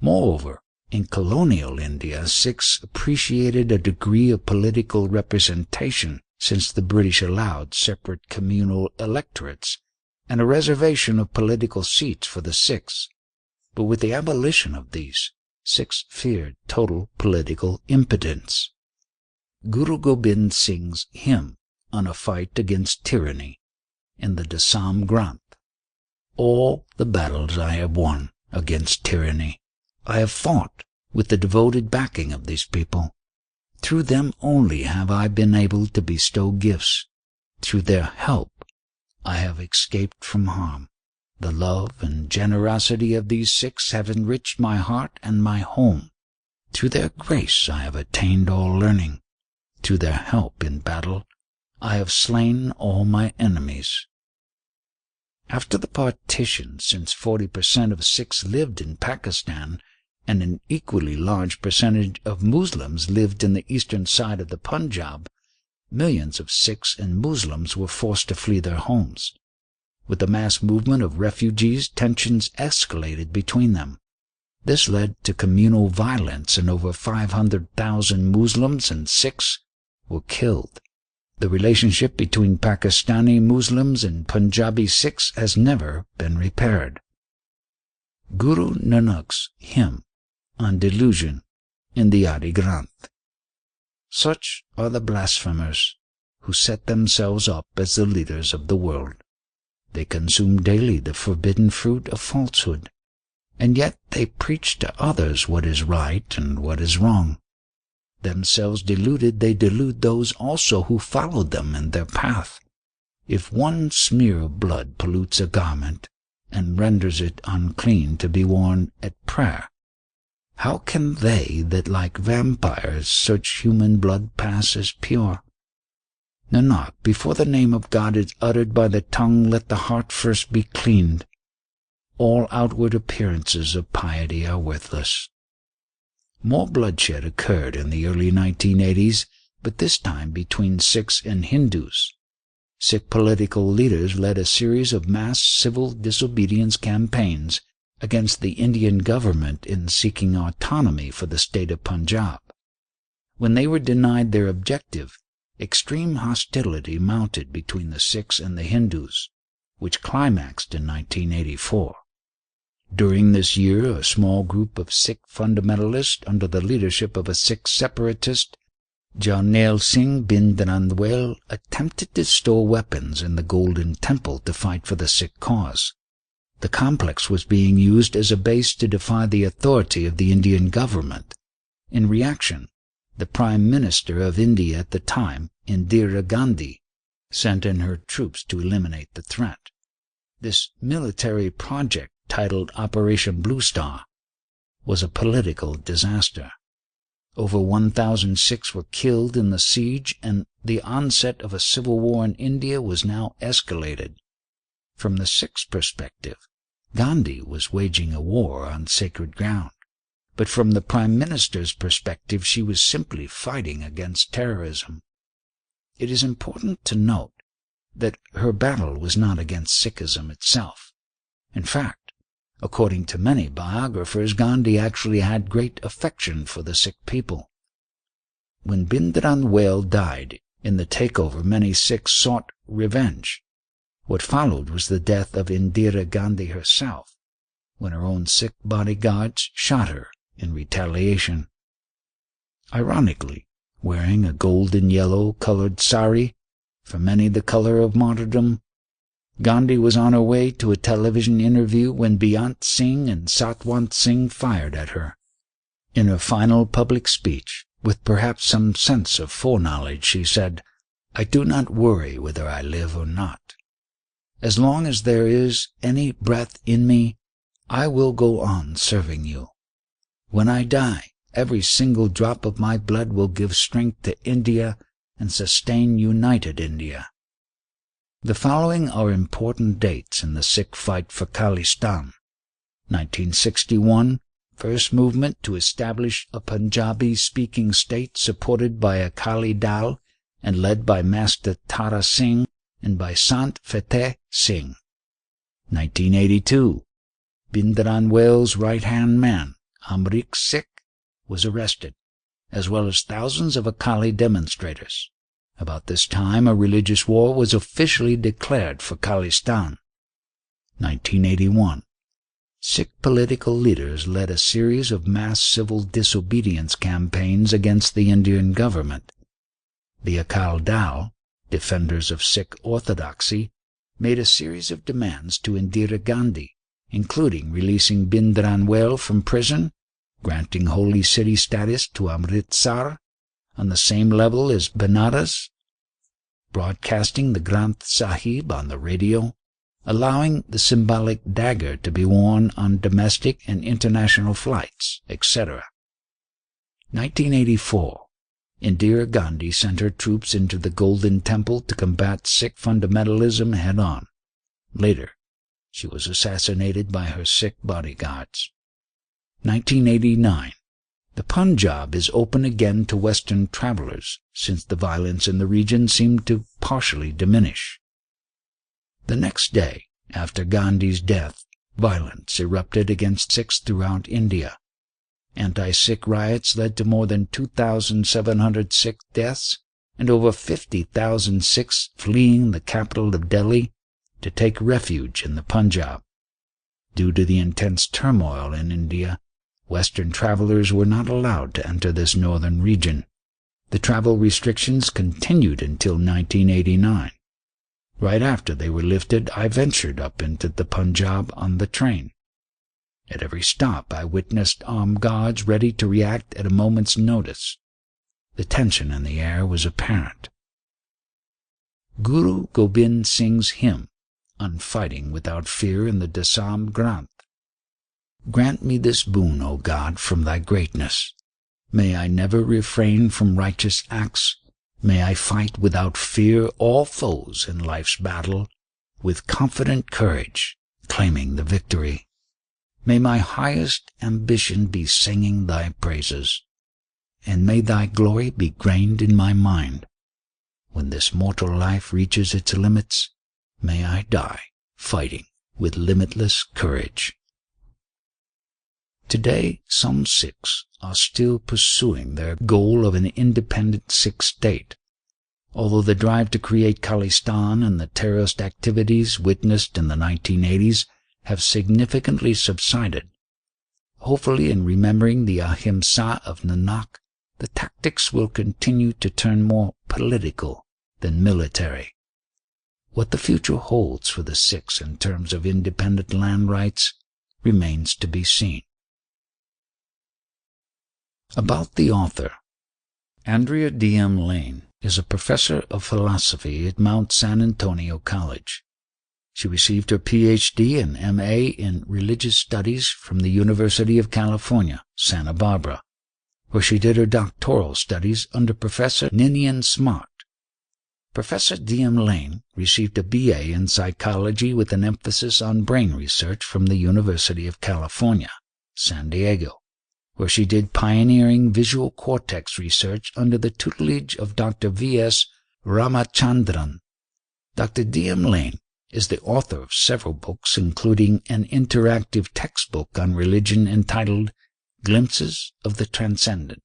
Moreover, in colonial India, Sikhs appreciated a degree of political representation, since the British allowed separate communal electorates and a reservation of political seats for the Sikhs. But with the abolition of these, Sikhs feared total political impotence. Guru Gobind Singh's hymn on a fight against tyranny in the Dasam Granth: "All the battles I have won against tyranny, I have fought with the devoted backing of these people. Through them only have I been able to bestow gifts. Through their help I have escaped from harm. The love and generosity of these Sikhs have enriched my heart and my home. Through their grace I have attained all learning. Through their help in battle I have slain all my enemies." After the partition, since 40% of Sikhs lived in Pakistan and an equally large percentage of Muslims lived in the eastern side of the Punjab, millions of Sikhs and Muslims were forced to flee their homes. With the mass movement of refugees, tensions escalated between them. This led to communal violence, and over 500,000 Muslims and Sikhs were killed. The relationship between Pakistani Muslims and Punjabi Sikhs has never been repaired. Guru Nanak's hymn on delusion in the Adi Granth: "Such are the blasphemers who set themselves up as the leaders of the world. They consume daily the forbidden fruit of falsehood, and yet they preach to others what is right and what is wrong. Themselves deluded, they delude those also who follow them in their path. If one smear of blood pollutes a garment and renders it unclean to be worn at prayer, how can they that like vampires search human blood pass as pure? Nanak, before the name of God is uttered by the tongue, let the heart first be cleaned. All outward appearances of piety are worthless." More bloodshed occurred in the early 1980s, but this time between Sikhs and Hindus. Sikh political leaders led a series of mass civil disobedience campaigns against the Indian government in seeking autonomy for the state of Punjab. When they were denied their objective, extreme hostility mounted between the Sikhs and the Hindus, which climaxed in 1984. During this year, a small group of Sikh fundamentalists under the leadership of a Sikh separatist, Jarnail Singh bin Dharandwale, attempted to store weapons in the Golden Temple to fight for the Sikh cause. The complex was being used as a base to defy the authority of the Indian government. In reaction, the Prime Minister of India at the time, Indira Gandhi, sent in her troops to eliminate the threat. This military project, titled Operation Blue Star, was a political disaster. Over 1,000 Sikhs were killed in the siege, and the onset of a civil war in India was now escalated. From the Sikhs' perspective, Gandhi was waging a war on sacred ground, but from the Prime Minister's perspective, she was simply fighting against terrorism. It is important to note that her battle was not against Sikhism itself. In fact, According to many biographers, Gandhi actually had great affection for the Sikh people. When Bhindranwale died in the takeover, many Sikhs sought revenge. What followed was the death of Indira Gandhi herself, when her own Sikh bodyguards shot her in retaliation. Ironically, wearing a golden yellow-colored sari, for many the color of martyrdom, Gandhi was on her way to a television interview when Beyant Singh and Satwant Singh fired at her. In her final public speech, with perhaps some sense of foreknowledge, she said, "I do not worry whether I live or not. As long as there is any breath in me, I will go on serving you. When I die, every single drop of my blood will give strength to India and sustain united India." The following are important dates in the Sikh fight for Khalistan. 1961, first movement to establish a Punjabi-speaking state supported by Akali Dal and led by Master Tara Singh and by Sant Fateh Singh. 1982, Bhindranwale's right-hand man, Amrik Sikh, was arrested, as well as thousands of Akali demonstrators. About this time, a religious war was officially declared for Khalistan. 1981, Sikh political leaders led a series of mass civil disobedience campaigns against the Indian government. The Akal Dal, defenders of Sikh orthodoxy, made a series of demands to Indira Gandhi, including releasing Bhindranwale from prison, granting holy city status to Amritsar on the same level as Banaras, broadcasting the Granth Sahib on the radio, allowing the symbolic dagger to be worn on domestic and international flights, etc. 1984, Indira Gandhi sent her troops into the Golden Temple to combat Sikh fundamentalism head-on. Later, she was assassinated by her Sikh bodyguards. 1989, the Punjab is open again to Western travelers, since the violence in the region seemed to partially diminish. The next day, after Gandhi's death, violence erupted against Sikhs throughout India. Anti-Sikh riots led to more than 2,700 Sikh deaths and over 50,000 Sikhs fleeing the capital of Delhi to take refuge in the Punjab. Due to the intense turmoil in India, Western travelers were not allowed to enter this northern region. The travel restrictions continued until 1989. Right after they were lifted, I ventured up into the Punjab on the train. At every stop, I witnessed armed guards ready to react at a moment's notice. The tension in the air was apparent. Guru Gobind Singh's hymn, on fighting without fear in the Dasam Granth. Grant me this boon, O God, from thy greatness. May I never refrain from righteous acts. May I fight without fear all foes in life's battle, with confident courage, claiming the victory. May my highest ambition be singing thy praises, and may thy glory be grained in my mind. When this mortal life reaches its limits, may I die fighting with limitless courage. Today, some Sikhs are still pursuing their goal of an independent Sikh state. Although the drive to create Khalistan and the terrorist activities witnessed in the 1980s have significantly subsided, hopefully in remembering the ahimsa of Nanak, the tactics will continue to turn more political than military. What the future holds for the Sikhs in terms of independent land rights remains to be seen. About the author. Andrea Diem Lane is a professor of philosophy at Mount San Antonio College. She received her PhD and MA in religious studies from the University of California, Santa Barbara, where she did her doctoral studies under Professor Ninian Smart. Professor Diem Lane received a BA in psychology with an emphasis on brain research from the University of California, San Diego, where she did pioneering visual cortex research under the tutelage of Dr. V.S. Ramachandran. Dr. Diem Lane is the author of several books, including an interactive textbook on religion entitled Glimpses of the Transcendent,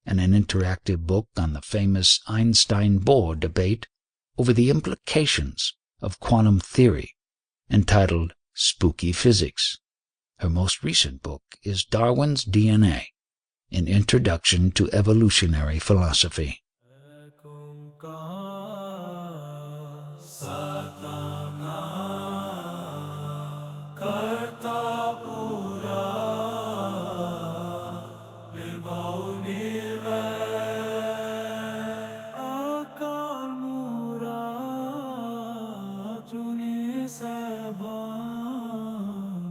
and an interactive book on the famous Einstein-Bohr debate over the implications of quantum theory, entitled Spooky Physics. Her most recent book is Darwin's DNA, an introduction to evolutionary philosophy.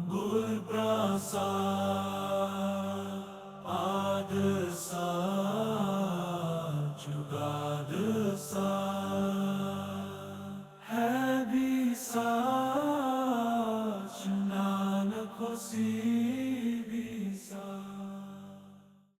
Gul Prasad